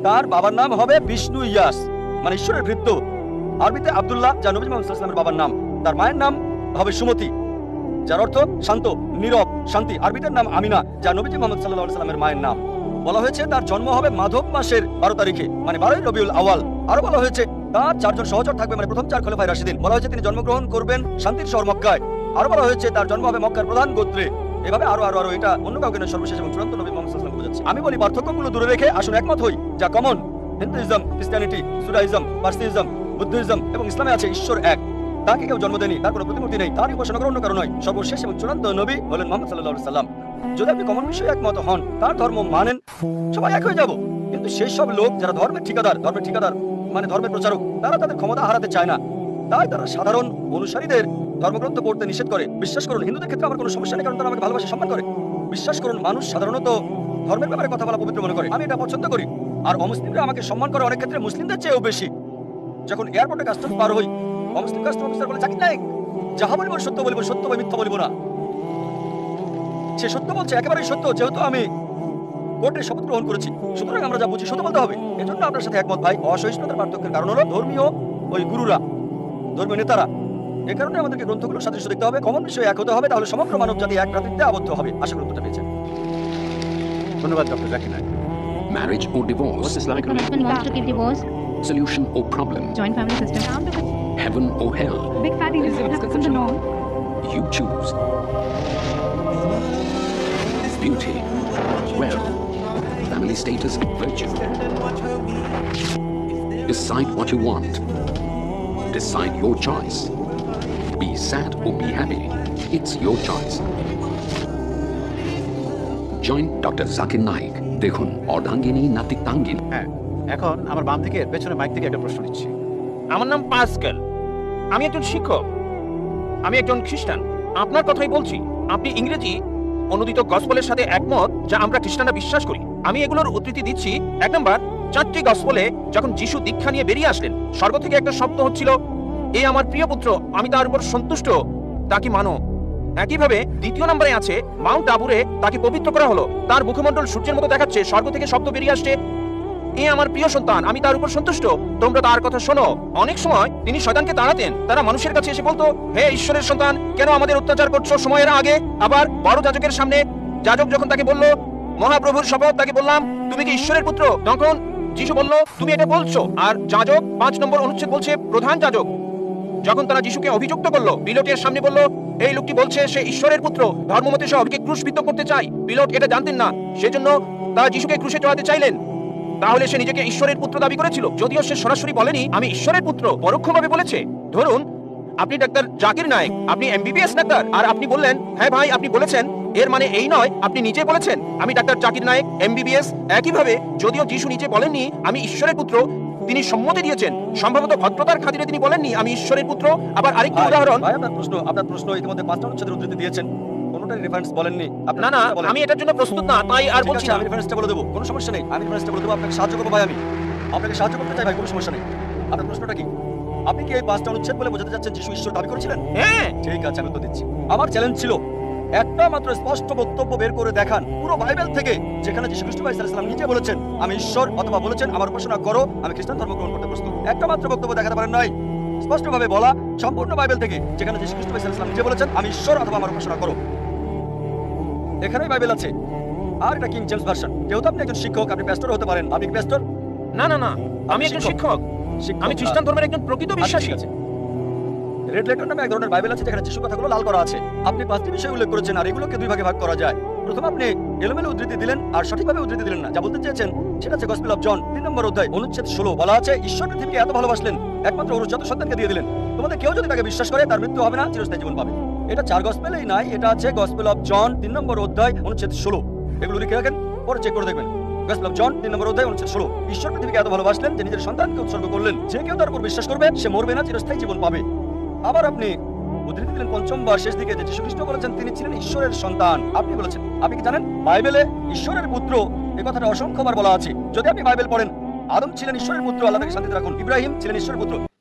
[SPEAKER 1] তার বাবার নাম হবে বিষ্ণু ইয়াস, মানে ঈশ্বরের ভৃত্য। আরবিতে আব্দুল্লাহ, যা নবী মুহাম্মদ সাল্লাল্লাহু আলাইহি সাল্লামের বাবার নাম। তার মায়ের নাম হবে সুমতি, যার অর্থ শান্ত, নীরব, শান্তি। আরবিতে নাম আমিনা, যা নবীজি মুহাম্মদ সাল্লাল্লাহু আলাইহি সাল্লামের মায়ের নাম। বলা হয়েছে তার জন্ম হবে মাধব মাসের 12 তারিখে, মানে 12ই রবিউল আওয়াল। আরো বলা হয়েছে তার 4 জন সহচর থাকবে, মানে প্রথম 4 খলিফায়ে রাশিদিন। বলা হয়েছে তিনি জন্মগ্রহণ করবেন শান্তির শহর মক্কায়। আরো বলা হয়েছে তার জন্ম হবে মক্কার প্রধান গোত্রে। এভাবে আরো আরো আরো এটা অন্য কাউকে নয়, সর্বশেষ এবং চূড়ান্ত নবী মুহাম্মদ সাল্লাল্লাহু আলাইহি ওয়াসাল্লাম বোঝাচ্ছে। আমি বলি পার্থক্যগুলো দূরে রেখে আসুন একমত হই, যা common Hinduism, Christianity, Judaism, Parsiism, Buddhism এবং ইসলামে আছে ঈশ্বর এক, তাকে কেউ জন্ম দেয়নি, তার কোনো প্রতিমূর্তি নেই, তার উপাসনা করার অন্য কারণ নয়। সর্বশেষ এবং চূড়ান্ত নবী হলেন মুহাম্মদ সাল্লাল্লাহু আলাইহি সাল্লাম। যদি আপনি কমন বিষয়ে একমত হন, তার ধর্ম মানেন, সবাই এক হয়ে যাব। কিন্তু সেই সব লোক যারা ধর্মের ঠিকাদার মানে ধর্মের প্রচারক, তারা তাদের ক্ষমতা হারাতে চায় না, তাই তারা সাধারণ অনুসারীদের ধর্মগ্রন্থ পড়তে নিষেধ করে। বিশ্বাস করুন হিন্দুদের ক্ষেত্রে আমার কোনো সমস্যা নেই, কারণ তারা আমাকে ভালোবাসে, সম্মান করে। বিশ্বাস করুন মানুষ সাধারণত ধর্মের ব্যাপারে কথা বলা পবিত্র মনে করে, আমি এটা পছন্দ করি। আর অমুসলিমরা আমাকে সম্মান করে অনেক ক্ষেত্রে মুসলিমদের চেয়েও বেশি। যখন এয়ারপোর্টে কাস্টম পার হই, অমুসলিম কাস্টম অফিসার বলে জাকির নায়েক, যাহা বলিব সত্য বলিব, সত্য বা মিথ্যা বলিব না। সে সত্য বলছে, একেবারেই সত্য, যেহেতু আমি কোর্টে শপথ গ্রহণ করেছি, সুতরাং আমরা যা বুঝি সত্য বলতে হবে। এজন্য আপনার সাথে একমত ভাই। অসহিষ্ণুতার পার্থক্যের কারণ হলো ধর্মীয় ওই গুরুরা, ধর্মীয় নেতারা এ কারণে আমাদেরকে গ্রন্থগুলো সাদৃশ্য দেখতে হবে, কমন বিষয়ে এক হতে হবে, তাহলে সমগ্র মানব জাতি এক ভ্রাতৃত্বে আবদ্ধ হবে। আশা করি উত্তরটা পেয়েছেন।
[SPEAKER 6] ধন্যবাদ doctor Zakir Naik.
[SPEAKER 2] Marriage or divorce?
[SPEAKER 11] Islamic husband wants to give divorce.
[SPEAKER 2] Solution or problem?
[SPEAKER 11] Joint family system.
[SPEAKER 2] Heaven or hell?
[SPEAKER 11] Big fatty list from the norm.
[SPEAKER 2] You choose. Beauty, wealth, family status, virtue. Decide what you want. Decide your choice. Be sad or be happy. It's your choice. Join Dr. Zakir Naik. দেখুন অর্ধাঙ্গিনী নাতিত্বাঙ্গিনী।
[SPEAKER 6] হ্যাঁ, এখন আমার বাম দিকে পেছনে মাইক থেকে একটা প্রশ্ন নিচ্ছি।
[SPEAKER 9] আমার নাম পাস্কেল, আমি একজন শিক্ষক, আমি একজন খ্রিস্টান। আপনার কথাই বলছি। আপনি ইংরেজি অনুদিত গসপলের সাথে একমত, যা আমরা খ্রিস্টানরা বিশ্বাস করি। আমি এগুলোর উদ্ধৃতি দিচ্ছি। 1 নম্বর, 4টি গসপলে যখন যিশু দীক্ষা নিয়ে বেরিয়ে আসলেন, স্বর্গ থেকে একটা শব্দ হচ্ছিল, এ আমার প্রিয় পুত্র, আমি তার উপর সন্তুষ্ট, তাকে মানো। একইভাবে 2 নম্বরে আছে, মাউন্ট আবুরে তাকে পবিত্র করা হলো, তার মুখমণ্ডল সূর্যের মতো দেখাচ্ছে, স্বর্গ থেকে শব্দ বেরিয়ে আসছে, এ আমার প্রিয় সন্তান, আমি তার উপর সন্তুষ্ট, তোমরা তার কথা শোনো। অনেক সময় তিনি শয়তানকে তাড়াতেন। তারা মানুষের কাছে এসে বলতো, হে ঈশ্বরের সন্তান, কেন আমাদের অত্যাচার করছো সময়ের আগে? আবার বড় যাজকের সামনে যাজক যখন তাকে বলল, মহাপ্রভুর শপথ, তাকে বললাম, তুমি কি ঈশ্বরের পুত্র? তখন যিশু বলল, তুমি এটা বলছো। আর যাজক 5 নম্বর অনুচ্ছেদ বলছে, প্রধান যাজক যখন তারা যিশুকে অভিযুক্ত করলো, পিলটের সামনে বলল, এই লোকটি বলছে সে ঈশ্বরের পুত্র, ধর্মমতে সে অভিকে ক্রুশবিদ্ধ করতে চায়। পিলট এটা জানতেন না, সেজন্য তারা যিশুকে ক্রুশে চড়াতে চাইলেন। তাহলে সে নিজেকে ঈশ্বরের পুত্র দাবি করেছিল, যদিও সে সরাসরি বলেনি আমি ঈশ্বরের পুত্র, পরোক্ষভাবে বলেছে। ধরুন আপনি ডাক্তার জাকির নায়েক, আপনি এমবিবিএস ডাক্তার, আর আপনি বললেন, হ্যাঁ ভাই আপনি বলেছেন, এর মানে এই নয় আপনি নিজে বলেছেন আমি ডাক্তার জাকির নায়েক এমবিবিএস। একইভাবে যদিও যিশু নিজে বলেননি আমি ঈশ্বরের পুত্র, তিনি সম্মতি দিয়েছেন, সম্ভবত ভদ্রতার খাতিরে তিনি বলেননি আমি ঈশ্বরের পুত্র। আবার আরেকটি উদাহরণ,
[SPEAKER 1] আপনার প্রশ্ন ইতিমধ্যে 5টা অনুচ্ছেদের উদ্ধৃতি দিয়েছেন, কোনটার রেফারেন্স বলেননি।
[SPEAKER 9] না না, আমি এটার জন্য প্রস্তুত না, তাই আর বলছি না।
[SPEAKER 1] আমি রেফারেন্সটা বলে দেবো, কোনো সমস্যা নেই, আমি রেফারেন্সটা বলে দেবো, আপনাকে সাহায্য করবো ভাই, আমি আপনাকে সাহায্য করতে চাই ভাই, কোনো সমস্যা নেই। আপনার প্রশ্নটা কি? আপনি কি এই 5টা অনুচ্ছেদ বলে বোঝাতে চাচ্ছেন যিশু ঈশ্বর দাবি করেছিলেন?
[SPEAKER 9] হ্যাঁ।
[SPEAKER 1] ঠিক আছে, আমি তো দিচ্ছি। আমার চ্যালেঞ্জ ছিল একটা মাত্র স্পষ্ট বক্তব্য বের করে দেখান পুরো বাইবেল থেকে, যেখানে যিশু খ্রিস্ট আলাইহিস সালাম নিজে বলেছেন আমি ঈশ্বর, অথবা বলেছেন আমার উপাসনা করো, আমি খ্রিস্টান ধর্ম গ্রহণ করতে প্রস্তুত। একটা মাত্র বক্তব্য দেখাতে পারেন নাই স্পষ্টভাবে বলা সম্পূর্ণ বাইবেল থেকে, যেখানে যিশু খ্রিস্ট আলাইহিস সালাম নিজে বলেছেন আমি ঈশ্বর অথবা আমার উপাসনা করো। এখানেই বাইবেল আছে। আর এটা কিং জেমস ভার্সন। যেহেতু আপনি একজন শিক্ষক, আপনি প্যাস্টর হতে পারেন। আপনি কি প্যাস্টর?
[SPEAKER 9] না না না, আমি একজন শিক্ষক, আমি খ্রিস্টান ধর্মের একজন প্রকৃত বিশ্বাসী।
[SPEAKER 1] আছে রেড লেটার নামে এক ধরনের বাইবেল আছে, যেখানে যিশু কথাগুলো লাল করা আছে। আপনি 5টি বিষয় উল্লেখ করেছেন, আর এগুলোকে 2 ভাগে ভাগ করা যায়। প্রথম আপনি এলোমেলো উদ্ধৃতি দিলেন আর সঠিকভাবে উদ্ধৃতি দিলেন না। যা বলতে চেয়েছেন সেটা হচ্ছে গসপেল অফ জন 3 নম্বর অধ্যায় অনুচ্ছেদ 16, বলা আছে ঈশ্বর পৃথিবীকে এত ভালোবাসলেন একমাত্র ওরজাত সন্তানকে দিয়ে দিলেন, তোমাদের কেউ যদি তাকে বিশ্বাস করে তার মৃত্যু হবে না, চিরস্থায়ী জীবন পাবে। এটা 4 গসপেলেই নাই, এটা আছে গসপেল অফ জন 3 নম্বর অধ্যায় অনুচ্ছেদ 16। এগুলো লিখে রাখেন, পরে চেক করে দেখবেন। গসপেল অফ জন 3 নম্বর অধ্যায় অনুচ্ছেদ 16, ঈশ্বর পৃথিবীকে এত ভালোবাসলেন যে নিজের সন্তানকে উৎসর্গ করলেন, যে কেউ তার উপর বিশ্বাস করবে সে মরবে না, চিরস্থায়ী জীবন পাবে। আবার আপনি উদ্ধৃতি দিলেন 5ম বার শেষ দিকে, যে যিশু খ্রিস্ট বলেছেন তিনি ছিলেন ঈশ্বরের সন্তান। আপনি বলেছেন, আপনি কি জানেন বাইবেলে ঈশ্বরের পুত্র এই কথাটা অসংখ্যবার বলা আছে। যদি আপনি বাইবেল পড়েন, আদম ছিলেন ঈশ্বরের পুত্র, আল্লাহ তাকে শান্তিতে রাখুন। ইব্রাহিম ছিলেন ঈশ্বরের পুত্র,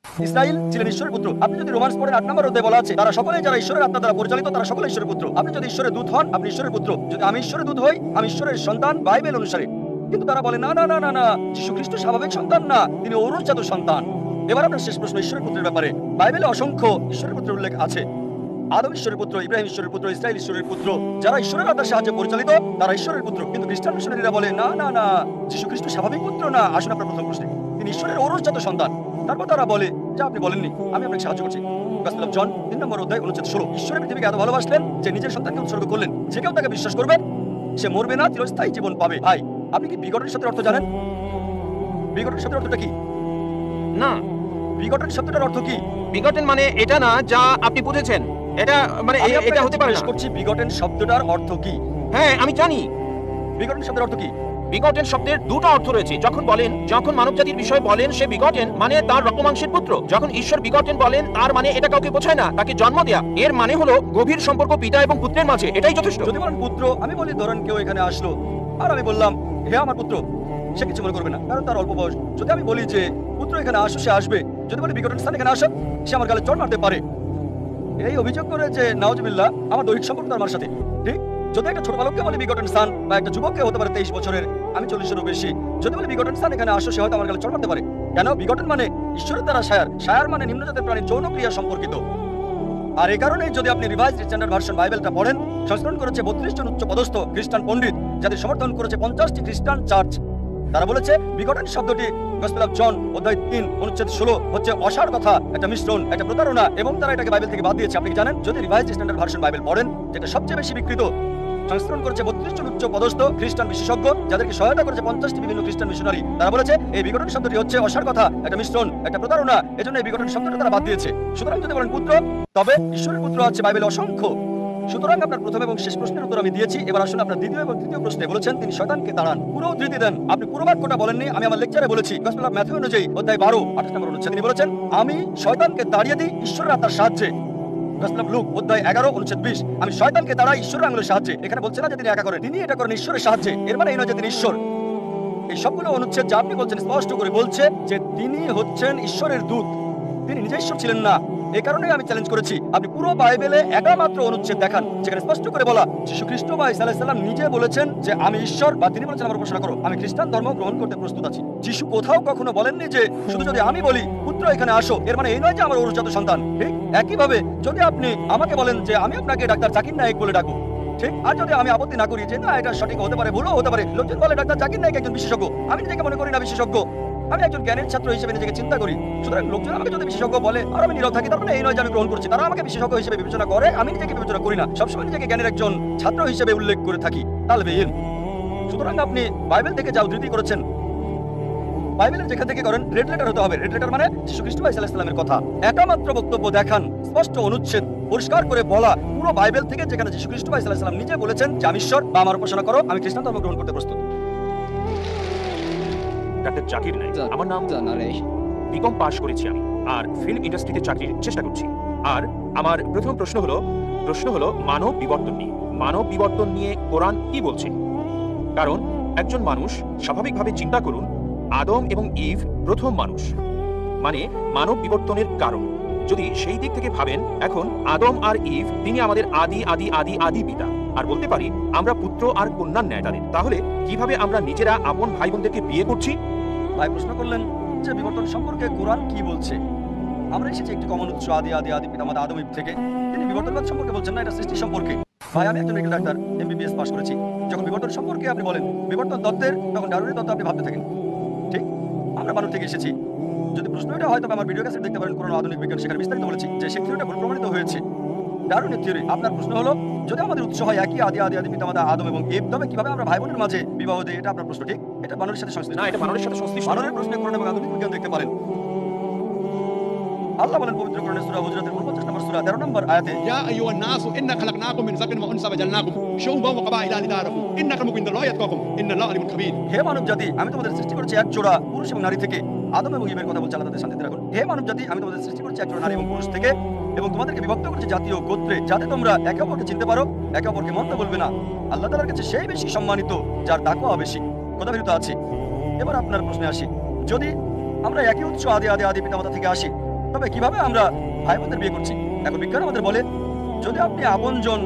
[SPEAKER 1] ইসরাইল ছিলেন ঈশ্বরের পুত্র। আপনি যদি রোমান্স পড়েন 8 নম্বর অধ্যায়ে বলা আছে তারা সকলেই যারা ঈশ্বরের আত্মা দ্বারা পরিচালিত তারা সকলে ঈশ্বরের পুত্র। আপনি যদি ঈশ্বরের দূত হন আপনি ঈশ্বরের পুত্র, যদি আমি ঈশ্বরের দূত হই আমি ঈশ্বরের সন্তান বাইবেল অনুসারে। কিন্তু তারা বলে না না না না না, যিশু খ্রিস্ট স্বাভাবিক সন্তান না, তিনি ঔরসজাত সন্তান। এবার আপনার শেষ প্রশ্ন ঈশ্বরের পুত্রের ব্যাপারে। বাইবেলে অসংখ্য ঈশ্বরের পুত্রের উল্লেখ আছে। আদম ঈশ্বরের পুত্র, ইব্রাহিম ঈশ্বরের পুত্র, ইসরাইল ঈশ্বরের পুত্র। যারা ঈশ্বরের আত্মার সাহায্যে পরিচালিত তারা ঈশ্বরের পুত্র। কিন্তু খ্রিস্টান মিশনারিরা বলে না না না, যিশু খ্রিস্ট স্বাভাবিক পুত্র না। আসুন আপনার প্রথম প্রশ্নে, তিনি ঈশ্বরের ঔরসজাত সন্তান। তারপর তারা বলে যা আপনি বলেননি, আমি আপনাকে সাহায্য করছি। গসপেল অফ জন 3 নম্বর অধ্যায় অনুচ্ছেদ 16, ঈশ্বরের পৃথিবীকে এত ভালোবাসলেন যে নিজের সন্তানকে উৎসর্গ করলেন, যে কেউ তাকে বিশ্বাস করবে সে মরবে না, চিরস্থায়ী জীবন পাবে। ভাই আপনি কি বিগটের শব্দের অর্থ জানেন? বিগটের শব্দের অর্থটা কি?
[SPEAKER 9] না।
[SPEAKER 1] বিগটের শব্দটার অর্থ কি?
[SPEAKER 9] বিগটেন মানে এটা না যা আপনি বুঝেছেন, এটা মানে এটা হতে পারে না।
[SPEAKER 1] করছি বিগটেন শব্দটার অর্থ কি?
[SPEAKER 9] হ্যাঁ আমি জানি।
[SPEAKER 1] বিগটেন শব্দের অর্থ কি?
[SPEAKER 9] বিগটেন শব্দের 2টা অর্থ রয়েছে। যখন মানবজাতির বিষয় বলেন সে বিগটেন মানে তার রক্তমাংসের পুত্র। যখন ঈশ্বর বিগটেন বলেন তার মানে এটা কাউকে বোঝায় না, তাকে জন্ম দেয়া। এর মানে হলো গভীর সম্পর্ক পিতা এবং পুত্রের মাঝে, এটাই যথেষ্ট।
[SPEAKER 1] যদি বলেন পুত্র, আমি বলি ধরেন কেউ এখানে আসলো আর আমি বললাম হে আমার পুত্র, সে কিছু মনে করবে না, কারণ তার অল্প বয়স। যদি আমি বলি যে পুত্র এখানে আসো, সে আসবে। যদি বলি বিগটেন স্থান এখানে আসো, সে আমার গালে চড় মারতে পারে। এই অভিযোগ করে যে নাউজুবিল্লাহ আমার দৈহিক সম্পর্ক তার মার সাথে, ঠিক? যদি একটা ছোট বালককে বলি বিগটেন স্থান, বা একটা যুবককে হতে পারে 23 বছরের, আমি 40-এরও বেশি, যদি বলি বিগটেন স্থান এখানে আসো, সে হয়তো আমার গালে চড় মারতে পারে। কেন? বিগটেন মানে ঈশ্বরের দ্বারা সায়ার, সায়ার মানে নিম্নজাতের প্রাণীর যৌন ক্রিয়া সম্পর্কিত। আর এই কারণেই যদি আপনি রিভাইজড স্ট্যান্ডার্ড ভার্সন বাইবেলটা পড়েন, সংস্করণ করেছে 32 জন উচ্চপদস্থ খ্রিস্টান পণ্ডিত, যাদের সমর্থন করেছে 50টি খ্রিস্টান চার্চ। তারা বলেছে বিঘটন শব্দটি গসপেল অফ জন অধ্যায় 3 অনুচ্ছেদ 16 হচ্ছে অসার কথা, একটা মিশ্রণ, একটা প্রতারণা, এবং তারা এটাকে বাইবেল থেকে বাদ দিয়েছে। আপনি কি জানেন? যদি রিভাইজড স্ট্যান্ডার্ড ভার্সন বাইবেল পড়েন, যেটা সবচেয়ে বেশি বিকৃত, সংস্করণ করেছে 32 জন উচ্চ পদস্থ খ্রিস্টান বিশেষজ্ঞ, যাদেরকে সহায়তা করেছে 50টি বিভিন্ন খ্রিস্টান মিশনারি। তারা বলেছে এই বিঘটন শব্দটি হচ্ছে অসার কথা, একটা মিশ্রণ, একটা প্রতারণা, এজন্য এই বিঘটন শব্দটা তারা বাদ দিয়েছে। সুতরাং যদি বলেন পুত্র, তবে ঈশ্বরের পুত্র আছে বাইবেলে অসংখ্য। সুতরাং আপনার প্রথম এবং শেষ প্রশ্নের উত্তর আমি দিয়েছি। এবার আসুন আপনার দ্বিতীয় এবং তৃতীয় প্রশ্নে। বলেছেন তিনি শয়তানকে তাড়ান। পুরো উদ্ধৃতি দেন। আপনি পুরো বাক্যটা বলেননি, আমি আমার লেকচারে বলেছি। গসপেল অফ ম্যাথিউ অনুযায়ী অধ্যায় 12 28 নম্বর অনুচ্ছেদ তিনি বলেছেন আমি শয়তানকে তাড়িয়ে দিই ঈশ্বরের আত্মার সাহায্যে। গসপেল অফ লুক অধ্যায় 11 অনুচ্ছেদ 20 আমি শয়তানকে তাড়াই ঈশ্বরের আঙুলের সাহায্যে। এখানে বলছে না যে তিনি একা করেন, তিনি এটা করেন ঈশ্বরের সাহায্যে। এর মানে এই নয় যে তিনি ঈশ্বর। এই সবগুলো অনুচ্ছেদ যা আপনি বলছেন স্পষ্ট করে বলছে যে তিনি হচ্ছেন ঈশ্বরের দূত, তিনি নিজে ঈশ্বর ছিলেন না। এই কারণে আমি চ্যালেঞ্জ করেছি আপনি পুরো বাইবেলে একটা মাত্র অনুচ্ছেদ দেখান যেখানে স্পষ্ট করে বলা যীশু খ্রিস্ট বা ঈসা আলাইহিস সালাম নিজে বলেছেন যে আমি ঈশ্বর, বা তিনি বলেছেন আমার উপাসনা করো, আমি খ্রিস্টান ধর্ম গ্রহণ করতে প্রস্তুত আছি। যীশু কোথাও কখনো বলেননি যে শুধু যদি আমি বলি পুত্র এখানে আসো, এর মানে এই নয় যে আমার অরুজাত সন্তান। ঠিক একইভাবে যদি আপনি আমাকে বলেন যে আমি আপনাকে ডাক্তার জাকির নায়েক বলে ডাকবো, ঠিক, আর যদি আমি আপত্তি না করি যে না এটা সঠিক হতে পারে, ভুলও হতে পারে, লোকজন বলে ডাক্তার জাকির নায়েক একজন বিশেষজ্ঞ, আমি নিজেকে মনে করি না বিশেষজ্ঞ, আমি একজন জ্ঞানের ছাত্র হিসেবে নিজেকে চিন্তা করি। সুতরাং লোকজন আমাকে যদি বিশেষজ্ঞ বলে আর আমি নীরব থাকি, তার মানে এই নয় যে আমি গ্রহণ করছি। তারা আমাকে বিশেষজ্ঞ হিসেবে বিবেচনা করে, আমি নিজেকে বিবেচনা করি না, সবসময় নিজেকে জ্ঞানের একজন ছাত্র হিসেবে উল্লেখ করে থাকি। তালবে ইলম। সুতরাং আপনি বাইবেল থেকে যা উদ্ধৃতি করেছেন, বাইবেলের যেখান থেকে করেন রেড লেটার হতে হবে। রেড লেটার মানে যীশু খ্রিস্ট বা ঈসা আলাইহিস সালামের কথা। একটা মাত্র বক্তব্য দেখান, স্পষ্ট অনুচ্ছেদ পরিষ্কার করে বলা পুরো বাইবেল থেকে যেখানে যীশু খ্রিস্ট বা ঈসা আলাইহিস সালাম নিজে বলেছেন যে আমি ঈশ্বর বা আমার উপাসনা করো, আমি খ্রিস্টান ধর্ম গ্রহণ করতে প্রস্তুত।
[SPEAKER 9] ডাক্তার জাকির নাইক আমার নাম, বিকম পাশ করেছি আমি, আর ফিল্ম ইন্ডাস্ট্রিতে চাকরির চেষ্টা করছি। আর আমার প্রথম প্রশ্ন হলো মানব বিবর্তন নিয়ে। মানব বিবর্তন নিয়ে কোরআন কি বলছে? কারণ একজন মানুষ স্বাভাবিকভাবে চিন্তা করুন, আদম এবং ইভ প্রথম মানুষ, মানে মানব বিবর্তনের কারণ। যদি সেই দিক থেকে ভাবেন, এখন আদম আর ইভ তিনি আমাদের আদি আদি আদি আদি পিতা, আর বলতে পারি আমরা পুত্র আর কন্যার ন্যায় তাদের। তাহলে কিভাবে আমরা নিজেরা আপন ভাই বোনদেরকে বিয়ে করছি?
[SPEAKER 1] ভাই প্রশ্ন করলেন যে বিবর্তন সম্পর্কে কোরআন কি বলছে। আমরা এসেছি একটি কমন উৎস আদি আদি আদি পিতা আমাদের আদম ইভ থেকে। তিনি বিবর্তনবাদ সম্পর্কে বলছেন না, এটা সৃষ্টি সম্পর্কে। ভাই আমি একজন মেডিকেল ডাক্তার, MBBS পাস করেছি। যখন বিবর্তন সম্পর্কে আপনি বলেন বিবর্তন তত্ত্বের, তখন ডারউইনের তত্ত্ব আপনি ভাবতে থাকেন। ঠিক, আমরা মানুষ থেকে এসেছি। যদি প্রশ্ন এটা হয় তবে আমার ভিডিও ক্যাসেট দেখতে পারেন, কোন আধুনিক বিজ্ঞান সেখানে বিস্তারিত বলেছি যে সেই থিওরিটা ভুল প্রমাণিত হয়েছে। ডারউইনের থিওরি। আপনার প্রশ্ন হলো যদি আমাদের উৎস হয় একই আদি আদি আদি পিতা আমাদের আদম এবং ইভ, তবে কিভাবে আমরা ভাই বোনের মাঝে বিবাহ দেই? এটা আপনার প্রশ্ন। ঠিক, এটা মানবের সাথে সংশ্লিষ্ট
[SPEAKER 9] না, এটা মানবের সাথে সংশ্লিষ্ট।
[SPEAKER 1] মানবের প্রশ্নে কোরআন এবং আধুনিক বিজ্ঞান দেখতে পারেন। আল্লাহ বলেন পবিত্র কোরআনের সূরা হুজরাতের 49 নম্বর সূরা 13 নম্বর আয়াতে
[SPEAKER 8] يا أيها الناس إنا خلقناكم من ذكر وأنثى وجعلناكم شعوبا وقبائل لتعارفوا إن أكرمكم عند الله أتقاكم إن الله عليم خبير।
[SPEAKER 1] হে মানব জাতি, আমি তোমাদের সৃষ্টি করেছি এক জোড়া পুরুষ এবং নারী থেকে। আদম এবং ঈভের কথা বলছে, আল্লাহ তাদের শান্তিতে রাখুন। হে মানব জাতি, আমি তোমাদের সৃষ্টি করেছি এক জোড়া নারী এবং পুরুষ থেকে, এবং তোমাদেরকে বিভক্ত করেছি জাতীয় গোত্রে, যাতে তোমরা একে অপরকে চিনতে পারো, একে অপরকে মন্দ বলবে না। আল্লাহ তাআলার কাছে সেই বেশি সম্মানিত যার তাকওয়া বেশি। কথা বিরত আছে। এবার আপনার প্রশ্নে আসি, যদি আমরা একই উৎস আদি আদি আদি পিতামাতা থেকে আসি, তবে কিভাবে আমরা ভাই বোনদের বিয়ে করছি? এখন বিজ্ঞান আমাদের বলে যদি আপনি আপনজন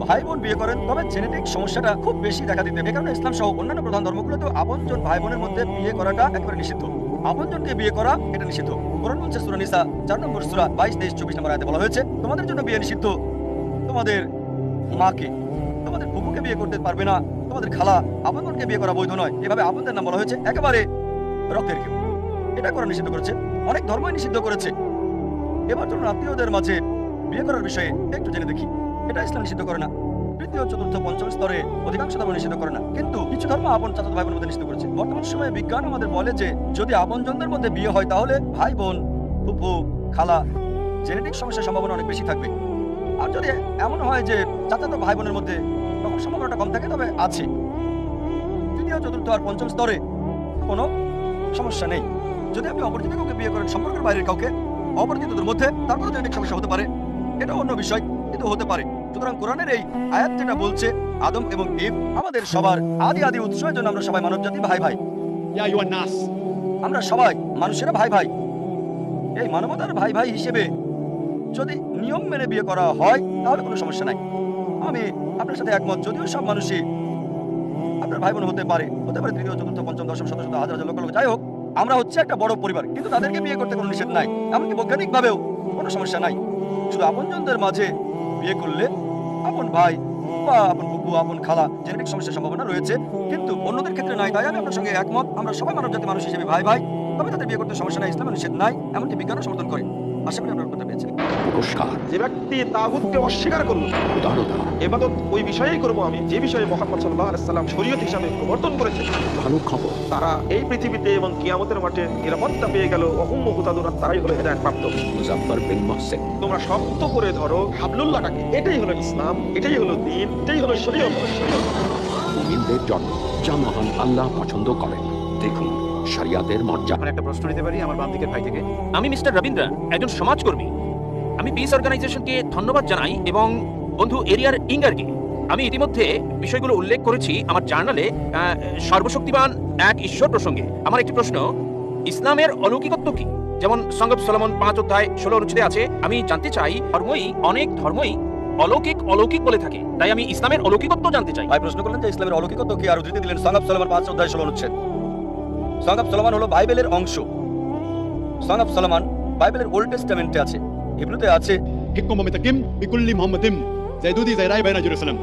[SPEAKER 1] ভাই বোন বিয়ে করেন তবে জেনেটিক সমস্যাটা খুব বেশি দেখা দিতে। এই কারণে ইসলাম সহ অন্যান্য প্রধান ধর্মগুলোতেও আপনজন ভাই বোনের মধ্যে বিয়ে করাটা একেবারে নিষিদ্ধ। আপনজনকে বিয়ে করা এটা নিষিদ্ধ। কোরআন বলছে সূরা নিসা 4 নম্বর সূরা 22, 23, 24 নম্বর আয়াতে বলা হয়েছে তোমাদের জন্য বিয়ে নিষিদ্ধ তোমাদের মাকে, তোমাদের ফুফুকে বিয়ে করতে পারবে না, তোমাদের খালা আপনজনকে বিয়ে করা বৈধ নয়। এভাবে আপনদের নাম বলা হয়েছে একেবারে রক্তের কেউ। এটা করা নিষিদ্ধ করেছে, অনেক ধর্মই নিষিদ্ধ করেছে। এবার চলুন আত্মীয়দের মাঝে বিয়ে করার বিষয়ে একটু জেনে দেখি। এটা ইসলাম নিষিদ্ধ করে না। তৃতীয়, চতুর্থ, পঞ্চম স্তরে অধিকাংশ ধর্ম নিষিদ্ধ করে না, কিন্তু কিছু ধর্ম আপন চাচাতো ভাই বোনের মধ্যে নিষিদ্ধ করেছে। বর্তমান সময়ে বিজ্ঞান আমাদের বলে যে যদি আপনজনদের মধ্যে বিয়ে হয় তাহলে ভাই বোন, ফুফু, খালা জেনেটিক সমস্যার সম্ভাবনা অনেক বেশি থাকবে। আর যদি এমন হয় যে চাচাতো ভাই বোনের মধ্যে তখন সম্ভাবনাটা কম থাকে, তবে আছে। তৃতীয়, চতুর্থ আর পঞ্চম স্তরে কোনো সমস্যা নেই। যদি আপনি অপরিচিত কাউকে বিয়ে করেন, সম্পর্কের বাইরের কাউকে, অপরিচিতদের মধ্যে, তারপরে জেনেটিক সমস্যা হতে পারে, এটা অন্য বিষয়, কিন্তু হতে পারে। সুতরাং কোরআনের এই আয়াত যেটা বলছে আদম এবং ঈভ আমাদের সবার আদি আদি উৎস, এর জন্য আমরা সবাই মানব জাতি ভাই ভাই।
[SPEAKER 8] يا أيها الناس
[SPEAKER 1] আমরা সবাই মানুষেরা ভাই ভাই। এই মানবতার ভাই ভাই হিসেবে যদি নিয়ম মেনে বিয়ে করা হয় তাহলে কোনো সমস্যা নাই। আমি আপনার সাথে একমত। যদিও সব মানুষই আপনার ভাই বোন হতে পারে, তৃতীয়, চতুর্থ, পঞ্চম, দশম, শত শত, হাজার হাজার লোক, যাই হোক, আমরা হচ্ছে একটা বড় পরিবার, কিন্তু তাদেরকে বিয়ে করতে কোনো নিষেধ নাই, এমনকি বৈজ্ঞানিক ভাবেও কোনো সমস্যা নাই। শুধু আপনজনদের মাঝে বিয়ে করলে আপন ভাই বা আপন ফুফু, আপন খালা, জেনেটিক সমস্যার সম্ভাবনা রয়েছে, কিন্তু অন্যদের ক্ষেত্রে নয়। তাই আমি আপনার সঙ্গে একমত। আমরা সবাই মানব জাতি মানুষ হিসেবে ভাই ভাই, তবে তাদের বিয়ে করতে সমস্যা নাই, ইসলামে নিষেধ নাই, এমনকি বিজ্ঞানও সমর্থন করে। আশা করি আপনার কথা পেয়েছেন।
[SPEAKER 2] পুরস্কার,
[SPEAKER 12] যে ব্যক্তি তাগুতকে অস্বীকার করলো,
[SPEAKER 2] উদারতা,
[SPEAKER 12] এবাদত ওই বিষয়েই করব আমি যে বিষয়ে মুহাম্মদ সাল্লাল্লাহু আলাইহি সাল্লাম শরীয়ত হিসাবে প্রবর্তন করেছেন,
[SPEAKER 2] ভালো খবর,
[SPEAKER 12] তারা এই পৃথিবীতে এবং কিয়ামতের মাঠে নিরাপত্তা পেয়ে গেল। ওহুম মুহতাদুন, তারাই হলো হেদায়েত প্রাপ্ত।
[SPEAKER 2] মুজাফফর বিন মুহসিন,
[SPEAKER 12] তোমরা শক্ত করে ধরো হাবলুল্লাহটাকে। এটাই হলো ইসলাম, এটাই হলো দ্বীন, এটাই হলো শরীয়ত।
[SPEAKER 2] মুমিনদের জন্য যা মহান আল্লাহ পছন্দ করেন। দেখুন শরিয়াতের মর্যাদা।
[SPEAKER 6] এখন একটা প্রশ্ন নিতে পারি আমার বাম দিকের ভাই থেকে?
[SPEAKER 9] আমি মিস্টার রবীন্দ্র, একজন সমাজকর্মী। আমি পিস অর্গানাইজেশনকে ধন্যবাদ জানাই এবং বন্ধু এরিয়ার ইঙ্গারকে। আমি ইতিমধ্যে বিষয়গুলো উল্লেখ করেছি আমার জার্নালে সর্বশক্তিমান এক ঈশ্বর প্রসঙ্গে। আমার একটি প্রশ্ন, ইসলামের অলৌকিকত্ব কি? যেমন সং অফ সলোমন 5 অধ্যায় 16 অনুচ্ছেদে আছে। আমি জানতে চাই, অনেক ধর্মই অলৌকিক অলৌকিক বলে থাকে, তাই আমি ইসলামের অলৌকিকত্ব জানতে চাই।
[SPEAKER 1] ভাই প্রশ্ন করলেন যে ইসলামের অলৌকিকত্ব কি, আর উদ্ধৃতি দিলেন সং অফ সলোমন 5 অধ্যায় 16 অনুচ্ছেদ। সং অফ সলোমন হলো বাইবেলের অংশ। সং অফ সলোমন বাইবেলের ওল্ড টেস্টামেন্টে আছে, হিব্রুতে আছে।
[SPEAKER 8] হিকম মিতাকিম বিকুল্লি মুহাম্মাদিম জাইদুদি জাইরাই বাইনা জেরুসালাম।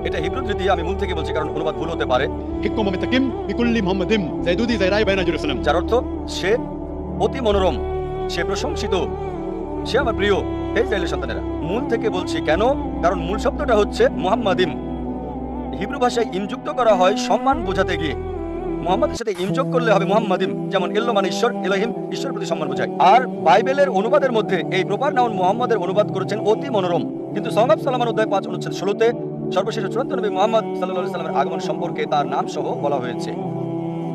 [SPEAKER 1] এটা হিব্রু রীতি, আমি মূল থেকে বলছি কারণ অনুবাদ ভুল হতে পারে।
[SPEAKER 8] হিকম মিতাকিম বিকুল্লি মুহাম্মাদিম জাইদুদি জাইরাই বাইনা জেরুসালাম,
[SPEAKER 1] যার অর্থ সে অতি মনোরম, সে প্রশংসিত, সে আমার প্রিয় হে ইসরায়েলের সন্তানেরা। মূল থেকে বলছি কেন, কারণ মূল শব্দটা হচ্ছে মুহাম্মাদিম। হিব্রু ভাষায় ইনযুক্ত করা হয় সম্মান বোঝাতে গিয়ে। মুহাম্মাদের সাথে ইনযোগ করলে হবে মুহাম্মাদিম, যেমন এল্লো মানে ঈশ্বর, এলাহিম ঈশ্বরের প্রতি সম্মান বোঝায়। আর বাইবেলের অনুবাদের মধ্যে এই প্রপার নাউন মুহাম্মাদের অনুবাদ করেছেন অতি মনোরম। কিন্তু সং অফ সলোমন অধ্যায় 5 অনুচ্ছেদ 16-তে সর্বশেষ চূড়ান্ত নবী মুহাম্মদ সাল্লাল্লাহু আলাইহি সাল্লামের আগমন সম্পর্কে তার নাম সহ বলা হয়েছে।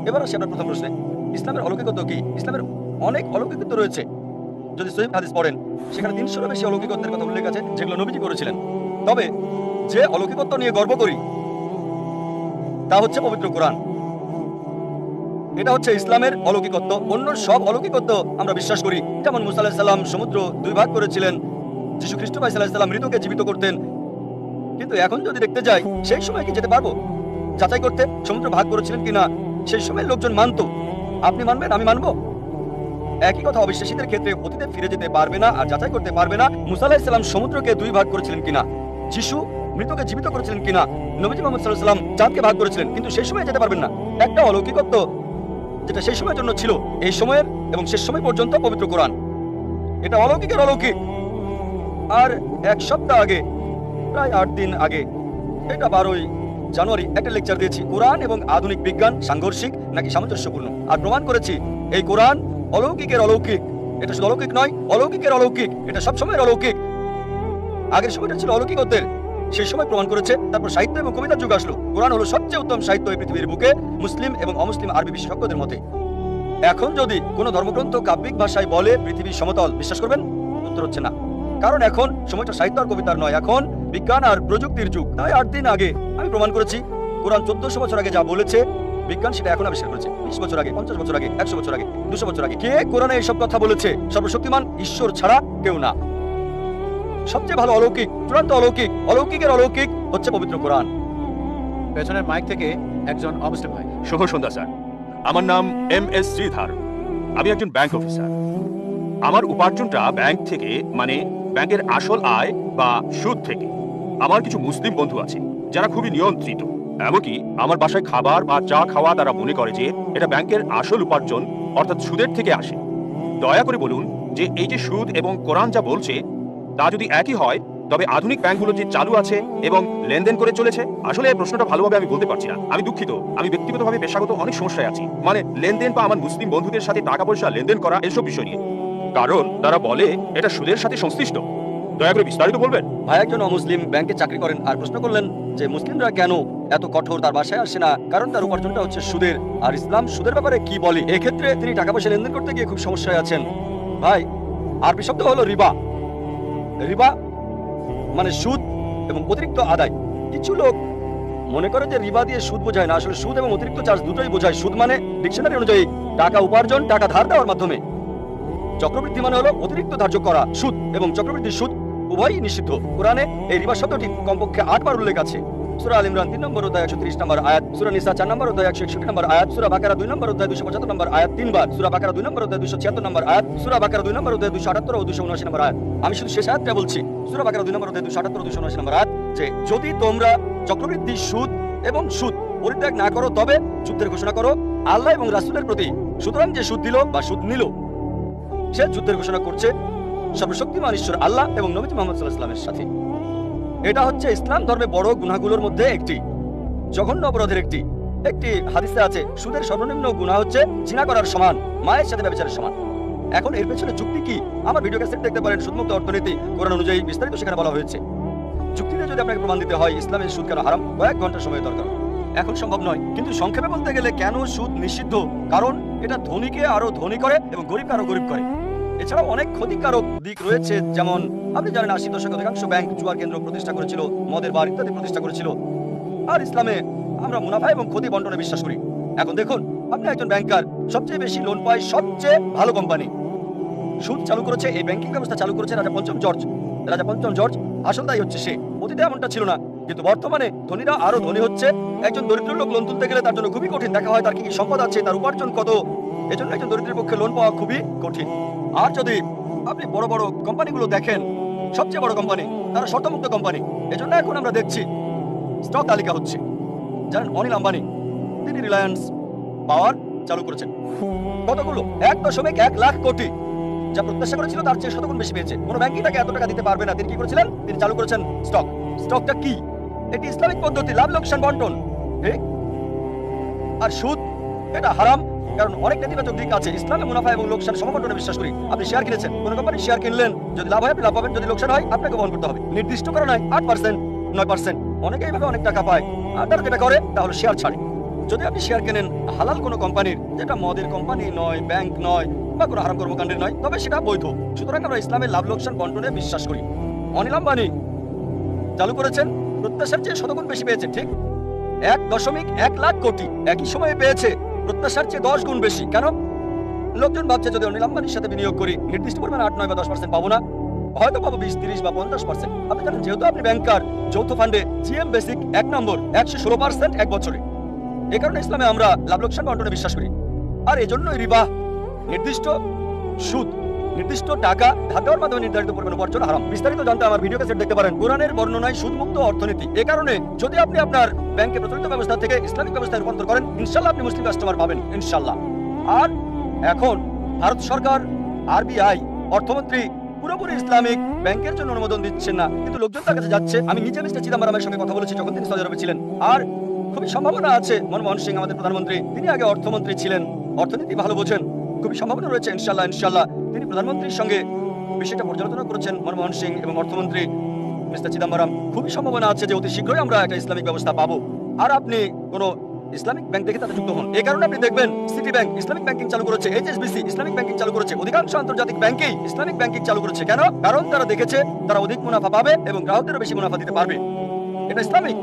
[SPEAKER 1] এবার আসি আপনার প্রথম প্রশ্নে, ইসলামের অলৌকিকত্ব কি? ইসলামের অনেক অলৌকিকত্ব রয়েছে। যদি সহিহ হাদিস পড়েন, সেখানে 300-এরও বেশি অলৌকিকত্বের কথা উল্লেখ আছে, যেগুলো নবীজি করেছিলেন। তবে যে অলৌকিকত্ব নিয়ে গর্ব করি তা হচ্ছে পবিত্র কোরআন। এটা হচ্ছে ইসলামের অলৌকিকত্ব। অন্য সব অলৌকিকত্ব আমরা বিশ্বাস করি, যেমন মুসা আলাইহিস সালাম সমুদ্র 2 ভাগ করেছিলেন, যিশু খ্রিস্ট ভাই সাল্লাল্লাহু আলাইহি সাল্লাম মৃতকে জীবিত করতেন। কিন্তু এখন যদি দেখতে যাই, সেই সময় কি যেতে পারবো যাচাই করতে সমুদ্র ভাগ করেছিলেন কিনা? সেই সময় লোকজন মানতো, আপনি মানবেন, আমি মানবো? একই কথা অবিশ্বাসীদের ক্ষেত্রে অতীতে ফিরে যেতে পারবে না আর যাচাই করতে পারবে না মুসা আলাইহিস সালাম সমুদ্রকে 2 ভাগ করেছিলেন কিনা, যিশু মৃতকে জীবিত করেছিলেন কিনা, নবীজি মুহাম্মদ সাল্লাল্লাহু আলাইহি সাল্লাম চাঁদকে ভাগ করেছিলেন, কিন্তু সেই সময় যেতে পারবেন না। একটা অলৌকিকত্ব যেটা সেই সময়ের জন্য ছিল, এই সময়ের এবং শেষ সময় পর্যন্ত পবিত্র কোরআন। এটা অলৌকিকের অলৌকিক। আর এক সপ্তাহ আগে, প্রায় 8 দিন আগে, এটা 12ই জানুয়ারি একটা লেকচার দিয়েছি, কোরআন এবং আধুনিক বিজ্ঞান সাংঘর্ষিক নাকি সামঞ্জস্যপূর্ণ। আর প্রমাণ করেছি এই কোরআন অলৌকিকের অলৌকিক। এটা শুধু অলৌকিক নয়, অলৌকিকের অলৌকিক। এটা সবসময়ের অলৌকিক। আগের সময়টা ছিল অলৌকিকত্বের, সেই সময় প্রমাণ করেছে। তারপর সাহিত্য এবং কবিতার যুগ আসলো। কোরআন হলো সবচেয়ে উত্তম সাহিত্য এই পৃথিবীর বুকে, মুসলিম এবং অমুসলিম আরবি বিশেষজ্ঞদের মতে। এখন যদি কোনো ধর্মগ্রন্থ কাব্যিক ভাষায় বলে পৃথিবী সমতল, বিশ্বাস করবেন? উত্তর হচ্ছে না, কারণ এখন সময়টা সাহিত্য আর কবিতার নয়, এখন বিজ্ঞান আর প্রযুক্তির যুগ। তাই 8 দিন আগে আমি প্রমাণ করেছি কোরআন 1400 বছর আগে যা বলেছে, বিজ্ঞান সেটা এখন আবিষ্কার করেছে। 20 বছর আগে, 50 বছর আগে, 100 বছর আগে, 200 বছর আগে। কে কোরআনে এইসব কথা বলেছে? সর্বশক্তিমান ঈশ্বর ছাড়া কেউ না। সবচেয়ে ভালো অলৌকিক, চূড়ান্ত অলৌকিক, অলৌকিকের অলৌকিক হচ্ছে পবিত্র কোরআন।
[SPEAKER 6] পেছনের মাইক থেকে একজন অমুসলিম ভাই।
[SPEAKER 13] শুভ সন্ধ্যা স্যার, আমার নাম MS শ্রীধর। আমি একজন ব্যাংক অফিসার। আমার উপার্জনটা ব্যাংক থেকে, মানে ব্যাংকের আসল আয় বা সুদ থেকে। আমার কিছু মুসলিম বন্ধু আছে যারা খুবই নিয়ন্ত্রিত। এমনকি আমার বাসায় খাবার বা চা খাওয়া তারা মনে করে যে এটা ব্যাংকের আসল উপার্জন, অর্থাৎ সুদের থেকে আসে। দয়া করে বলুন যে এই যে সুদ এবং কোরআন যা বলছে তা যদি একই হয়, তবে আধুনিক ব্যাংকগুলো যে চালু আছে এবং লেনদেন করে চলেছে, আসলে এই প্রশ্নটা ভালোভাবে আমি বলতে পারছি না। আমি দুঃখিত, আমি ব্যক্তিগতভাবে পেশাগত অনেক সমস্যায় আছি, মানে লেনদেন বা আমার মুসলিম বন্ধুদের সাথে টাকা পয়সা লেনদেন করা এসব বিষয় নিয়ে, কারণ তারা বলে এটা সুদের সাথে সংশ্লিষ্ট। দয়া করে বিস্তারিত বলবেন।
[SPEAKER 1] ভাই একজন অমুসলিম ব্যাংকে চাকরি করেন আর প্রশ্ন করলেন যে মুসলিমরা কেন এত কঠোর, তার বাসায় আসে না, কারণ তার উপার্জনটা হচ্ছে সুদের। আর ইসলাম সুদের ব্যাপারে কি বলে? এক্ষেত্রে তিনি টাকা পয়সা লেনদেন করতে গিয়ে খুব সমস্যায় আছেন। ভাই আরবি শব্দ হলো রিবা। রিবা মানে সুদ এবং অতিরিক্ত আদায়। কিছু লোক মনে করে যে রিবা দিয়ে সুদ বোঝায় না, আসলে সুদ এবং অতিরিক্ত চার্জ দুটোই বোঝায়। সুদ মানে ডিকশনারি অনুযায়ী টাকা উপার্জন, টাকা ধার দেওয়ার মাধ্যমে। চক্রবৃদ্ধি মানে হলো অতিরিক্ত ধার্য করা সুদ, এবং চক্রবৃদ্ধি সুদ উভয়ই নিষিদ্ধ। কোরআনে এই রিবা শব্দটি কমপক্ষে 8 বার উল্লেখ আছে। সূরা আল ইমরান 3 নম্বর অধ্যায় 130 নম্বর আয়াত, সূরা নিসা 4 নম্বর অধ্যায় 161 নম্বর আয়াত, সূরা বাকারা 2 নম্বর অধ্যায় 275 নম্বর আয়াত 3 বার, সূরা বাকারা 2 নম্বর অধ্যায় 276 নম্বর আয়াত, সূরা বাকারা 2 নম্বর অধ্যায় 278 ও 279 নম্বর আয়াত। আমি শুধু শেষ আয়াতটা বলছি, সূরা বাকারা 2 নম্বর অধ্যায় 278 ও 279 নম্বর আয়াত, যে যদি তোমরা চক্রবৃদ্ধি সুদ এবং সুদ পরিত্যাগ না করো তবে যুদ্ধের ঘোষণা করো আল্লাহ এবং রাসূলের প্রতি। সুতরাং যে সুদ দিল বা সুদ নিল সে যুদ্ধের ঘোষণা করছে সর্বশক্তিমান ঈশ্বর আল্লাহ এবং নবী মুহাম্মদ সাল্লাল্লাহু আলাইহি ওয়াসাল্লামের সাথে। এটা হচ্ছে ইসলাম ধর্মে বড় গুনাহগুলোর মধ্যে একটি, জঘন্য অপরাধের একটি। একটি হাদিসে আছে সুদের সর্বনিম্ন গুনাহ হচ্ছে জিনা করার সমান, মায়ের সাথে ব্যভিচারের সমান। এখন এর পেছনে যুক্তি কি? আমার ভিডিও ক্যাসেট দেখতে পারেন, সুদমুক্ত অর্থনীতি কোরআন অনুযায়ী বিস্তারিত সেখানে বলা হয়েছে। যুক্তিতে যদি আপনাকে প্রমাণ দিতে হয় ইসলামের সুদ কেন হারাম, কয়েক ঘন্টা সময় দরকার। এখন সম্ভব নয়, কিন্তু সংক্ষেপে বলতে গেলে কেন সুদ নিষিদ্ধ, কারণ এটা ধনীকে আরো ধনী করে এবং গরিবকে আরো গরিব করে। এছাড়াও অনেক ক্ষতিকারক দিক রয়েছে, যেমন আপনি জানেন 80 দশকে অধিকাংশ ব্যাংক জুয়ার কেন্দ্র প্রতিষ্ঠা করেছিল, মদের বার ইত্যাদি প্রতিষ্ঠা করেছিল। আর ইসলামে আমরা মুনাফা এবং ক্ষতি বন্টনে বিশ্বাস করি। এখন দেখুন, আপনি একজন ব্যাংকার, সবচেয়ে বেশি লোন পায় সবচেয়ে ভালো কোম্পানি। সুদ চালু করেছে, এই ব্যাংকিং ব্যবস্থা চালু করেছে রাজা পঞ্চম জর্জ। রাজা পঞ্চম জর্জ আসল দায়ী হচ্ছে সে। অতীতে এমনটা ছিল না, কিন্তু বর্তমানে ধনীরা আরো ধনী হচ্ছে। একজন দরিদ্র লোক লোন তুলতে গেলে তার জন্য খুবই কঠিন। দেখা হয় তার কি কি সম্পদ আছে, তার উপার্জন কত। এজন্য একজন দরিদ্রের পক্ষে লোন পাওয়া খুবই কঠিন। আর যদি আপনি বড় বড় কোম্পানিগুলো দেখেন, সবচেয়ে বড় কোম্পানি তারা শর্তমুক্ত কোম্পানি। এজন্য এখন আমরা দেখছি স্টক তালিকা হচ্ছে। জানেন অনিল আম্বানি, তিনি রিলায়েন্স পাওয়ার চালু করেছেন। কতগুলো? 1.1 লাখ কোটি। যা প্রত্যাশা করেছিল তার চেয়ে শতগুণ বেশি পেয়েছে। কোনো ব্যাংকই তাকে এত টাকা দিতে পারবে না। তিনি কি করেছিলেন? তিনি চালু করেছেন স্টক। স্টকটা কি? এটি ইসলামিক পদ্ধতি, লাভ লোকসান বন্টন। ঠিক? আর সুদ এটা হারাম, কারণ অনেক নেতিবাচক দিক আছে। ইসলামে মুনাফা এবং লোকসান সমবন্টনে বিশ্বাস করি। আপনি শেয়ার কিনেছেন, কোন কোম্পানির শেয়ার কিনলেন, যদি লাভ হয় আপনি লাভ পাবেন, যদি লোকসান হয় আপনাকে বহন করতে হবে। নির্দিষ্ট করা নয় 8%, 9%। অনেকেই এইভাবে অনেক টাকা পায়। আর তারা যেটা করে তা হলো শেয়ার ছাড়ে। যদি আপনি শেয়ার কেনেন হালাল কোনো কোম্পানির, যেটা মদের কোম্পানি নয়, ব্যাংক নয়, বা কোনো হারাম কর্মকাণ্ডের নয়, তবে সেটা বৈধ। সুতরাং আমরা ইসলামের লাভ লোকসান বন্টনে বিশ্বাস করি। অনিল আম্বানি চালু করেছেন, প্রত্যাশার চেয়ে শতগুণ বেশি পেয়েছে। ঠিক 1.1 লাখ কোটি একই সময়ে পেয়েছে, প্রত্যাশার চেয়ে 10 গুণ বেশি। কেন? লোকজন ভাবছে যদি অনিল আম্বানির সাথে বিনিয়োগ করি নির্দিষ্ট পরিমাণে 8, 9 বা 10% পাবো না, হয়তো পাবো 20, 30 বা 50%। আপনি জানেন যেহেতু আপনি ব্যাংকার, যৌথ ফান্ডে জিএম বেসিক 1 নম্বর 116% এক বছরে। এই কারণে ইসলামে আমরা লাভ লোকসান বন্টনে বিশ্বাস করি। আর এই জন্যই রিবা, নির্দিষ্ট সুদ, নির্দিষ্ট টাকা ধার দেওয়ার মাধ্যমে নির্ধারিত পরিমাণ উপার্জন হারাম। বিস্তারিত জানতে আমার ভিডিও ক্যাসেট দেখতে পারেন। কোরআনের বর্ণনায় সুদমুক্ত অর্থনীতি। এই কারণে যদি আপনি আপনার ব্যাংকে প্রচলিত ব্যবস্থা থেকে ইসলামিক ব্যবস্থায় রূপান্তর করেন, ইনশাআল্লাহ আপনি মুসলিম কাস্টমার পাবেন ইনশাআল্লাহ। আর এখন ভারত সরকার, আরবিআই, অর্থমন্ত্রী পুরোপুরি ইসলামিক ব্যাংকের জন্য অনুমোদন দিচ্ছেন না, কিন্তু লোকজন তার কাছে যাচ্ছে। আমি নিজে মিস্টার চিদাম্বরমের সঙ্গে কথা বলেছি যখন তিনি সৌদি আরবে ছিলেন। আর খুবই সম্ভাবনা আছে, মনমোহন সিং আমাদের প্রধানমন্ত্রী, তিনি আগে অর্থমন্ত্রী ছিলেন, অর্থনীতি ভালো বোঝেন। খুবই সম্ভাবনা রয়েছে ইনশাআল্লাহ। ইনশাআল্লাহ তিনি প্রধানমন্ত্রীর সঙ্গে বিষয়টা পর্যালোচনা করেছেন, মনমোহন সিং এবং অর্থমন্ত্রী মিস্টার চিদাম্বরম। খুবই সম্ভাবনা আছে যে অতি শীঘ্রই আমরা একটা ইসলামিক ব্যবস্থা পাবো। আর আপনি কোনো ইসলামিক ব্যাংক থেকে তাতে যুক্ত হন। এই কারণে আপনি দেখবেন সিটি ব্যাংক ইসলামিক ব্যাংকিং চালু করেছে, এইচএসবিসি ইসলামিক ব্যাংকিং চালু করেছে, অধিকাংশ আন্তর্জাতিক ব্যাংকেই ইসলামিক ব্যাংকিং চালু করেছে। কেন? কারণ তারা দেখেছে তারা অধিক মুনাফা পাবে এবং গ্রাহকদেরও বেশি মুনাফা দিতে পারবে। এটা ইসলামিক।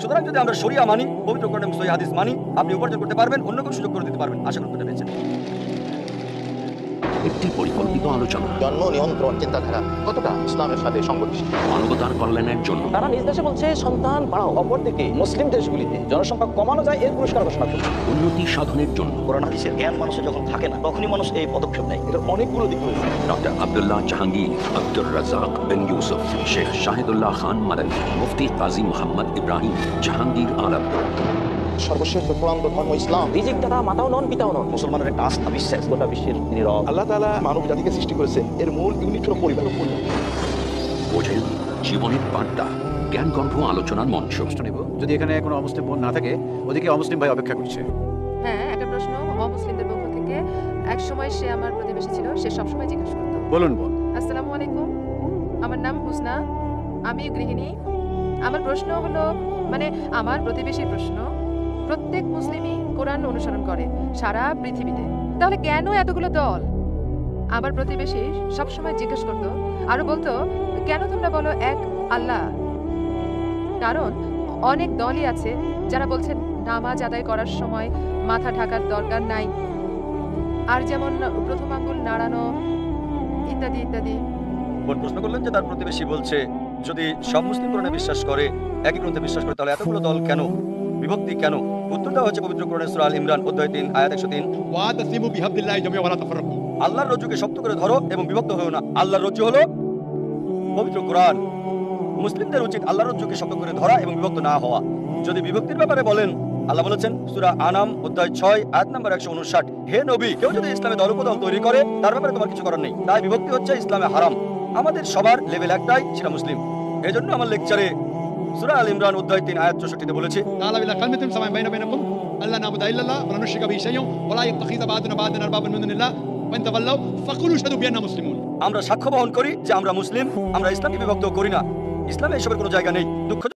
[SPEAKER 1] সুতরাং যদি আমরা শরিয়া মানি, পবিত্র কোরআন এবং সহিহ হাদিস মানি, আপনি উপার্জন করতে পারবেন, অন্য কোনো সুযোগ করে দিতে পারবেন। আশা করি এটা পেয়েছেন।
[SPEAKER 2] একটি পরিকল্পিত আলোচনা,
[SPEAKER 3] জন্ম নিয়ন্ত্রণ চিন্তাধারা কতটা ইসলামের সাথে সংগতিশীল।
[SPEAKER 2] মানবতার কল্যাণের জন্য।
[SPEAKER 4] তারা নিজ দেশে বলছে সন্তান বাড়াও, অপরদিকে মুসলিম দেশগুলিতে জনসংখ্যা কমানো যায় এর পুরস্কার ঘোষণা করছে।
[SPEAKER 2] উন্নতি সাধনের জন্য।
[SPEAKER 5] কোরআন হাদিসের জ্ঞান মানুষের যখন থাকে না, তখনই মানুষ এই পদক্ষেপ নেয়। এটার অনেকগুলো দিক রয়েছে।
[SPEAKER 2] ডক্টর আব্দুল্লাহ জাহাঙ্গীর, আব্দুর রাজাক বিন ইউসুফ, শেখ শাহিদুল্লাহ খান মাদানী, মুফতি কাজী মোহাম্মদ ইব্রাহিম, জাহাঙ্গীর আলম।
[SPEAKER 3] সর্বশেষ চূড়ান্ত ধর্ম ইসলাম।
[SPEAKER 4] রিজিক দাতা মাতাও নন, পিতাও নন।
[SPEAKER 5] মুসলমানের একটা আস্থা, বিশ্বাস।
[SPEAKER 4] গোটা বিশ্বের নীরব।
[SPEAKER 12] আল্লাহ তাআলা মানব জাতিকে সৃষ্টি করেছে, এর মূল ইউনিট হলো পরিবার।
[SPEAKER 2] বোঝেন জীবনের বার্তা, জ্ঞানগর্ভ আলোচনার মঞ্চ।
[SPEAKER 6] নেব, যদি এখানে কোনো অমুসলিম বোন না থাকে, ওদিকে অমুসলিম ভাই অপেক্ষা করছে।
[SPEAKER 7] হ্যাঁ, একটা প্রশ্ন অমুসলিমদের পক্ষ থেকে। এক সময় সে আমার প্রতিবেশী ছিল, সে সবসময় জিজ্ঞাসা করতো।
[SPEAKER 6] বলুন বোন।
[SPEAKER 7] আসসালামু আলাইকুম, আমার নাম হুসনা, আমি গৃহিণী। আমার প্রশ্ন হলো, মানে আমার প্রতিবেশীর প্রশ্ন, প্রত্যেক মুসলিমই কোরআন অনুসরণ করে সারা পৃথিবীতে, তাহলে কেন এতগুলো দল? আমার প্রতিবেশী সবসময় জিজ্ঞেস করতো, আরো বলতো, কেন তোমরা বলো এক আল্লাহ? কারণ অনেক দলই আছে যারা বলছেন নামাজ আদায় করার সময় মাথা ঢাকার দরকার নাই, আর যেমন প্রথম আঙ্গুল নাড়ানো ইত্যাদি ইত্যাদি।
[SPEAKER 1] বোন প্রশ্ন করলেন যে তার প্রতিবেশী বলছে যদি সব মুসলিম কোরআনে বিশ্বাস করে, একই গ্রন্থে বিশ্বাস করে, তাহলে এতগুলো দল কেন, বিভক্তি কেন? উত্তর দেওয়া হচ্ছে পবিত্র কোরআনের সূরা আল ইমরান অধ্যায় 3 আয়াত 103।
[SPEAKER 8] ওয়াতাসিমু বিহাবলিল্লাহি জামিআ ওয়া লা তাফাররাকু।
[SPEAKER 1] আল্লাহর রজ্জুকে শক্ত করে ধরো এবং বিভক্ত হও না। আল্লাহর রজ্জু হলো পবিত্র কোরআন। মুসলিমদের উচিত আল্লাহর রজ্জুকে শক্ত করে ধরা এবং বিভক্ত না হওয়া। যদি বিভক্তির ব্যাপারে বলেন, আল্লাহ বলেছেন সূরা আনাম অধ্যায় 6 আয়াত নম্বর 159, হে নবী, কেউ যদি ইসলামে দলপদল তৈরি করে তার ব্যাপারে তোমার কিছু করার নেই। তাই বিভক্তি হচ্ছে ইসলামে হারাম। আমাদের সবার লেভেল একটাই, সেটা মুসলিম। এজন্য আমার লেকচারে সূরা আল ইমরান অধ্যায় 3 আয়াত 64 তে বলেছি,
[SPEAKER 8] তাআলা বিলা কালমাতিন সাওয়াইন বাইনাকুম আল্লা না'বুদা ইল্লাল্লাহ ওয়া লা নুশরিকা বিহি শাইআন ওয়া লা ইয়াত্তাখিযা বা'দুনা বা'দান আরবাবান মিন দুনিল্লাহ ওয়া ইন তাওয়াল্লাউ ফাকুলু শাহাদু বিআন্না মুসলিমুন।
[SPEAKER 1] আমরা সাক্ষ্য বহন করি যে আমরা মুসলিম, আমরা ইসলামকে বিভক্ত করি না। ইসলামে এসবের কোনো জায়গা নেই। দুঃখ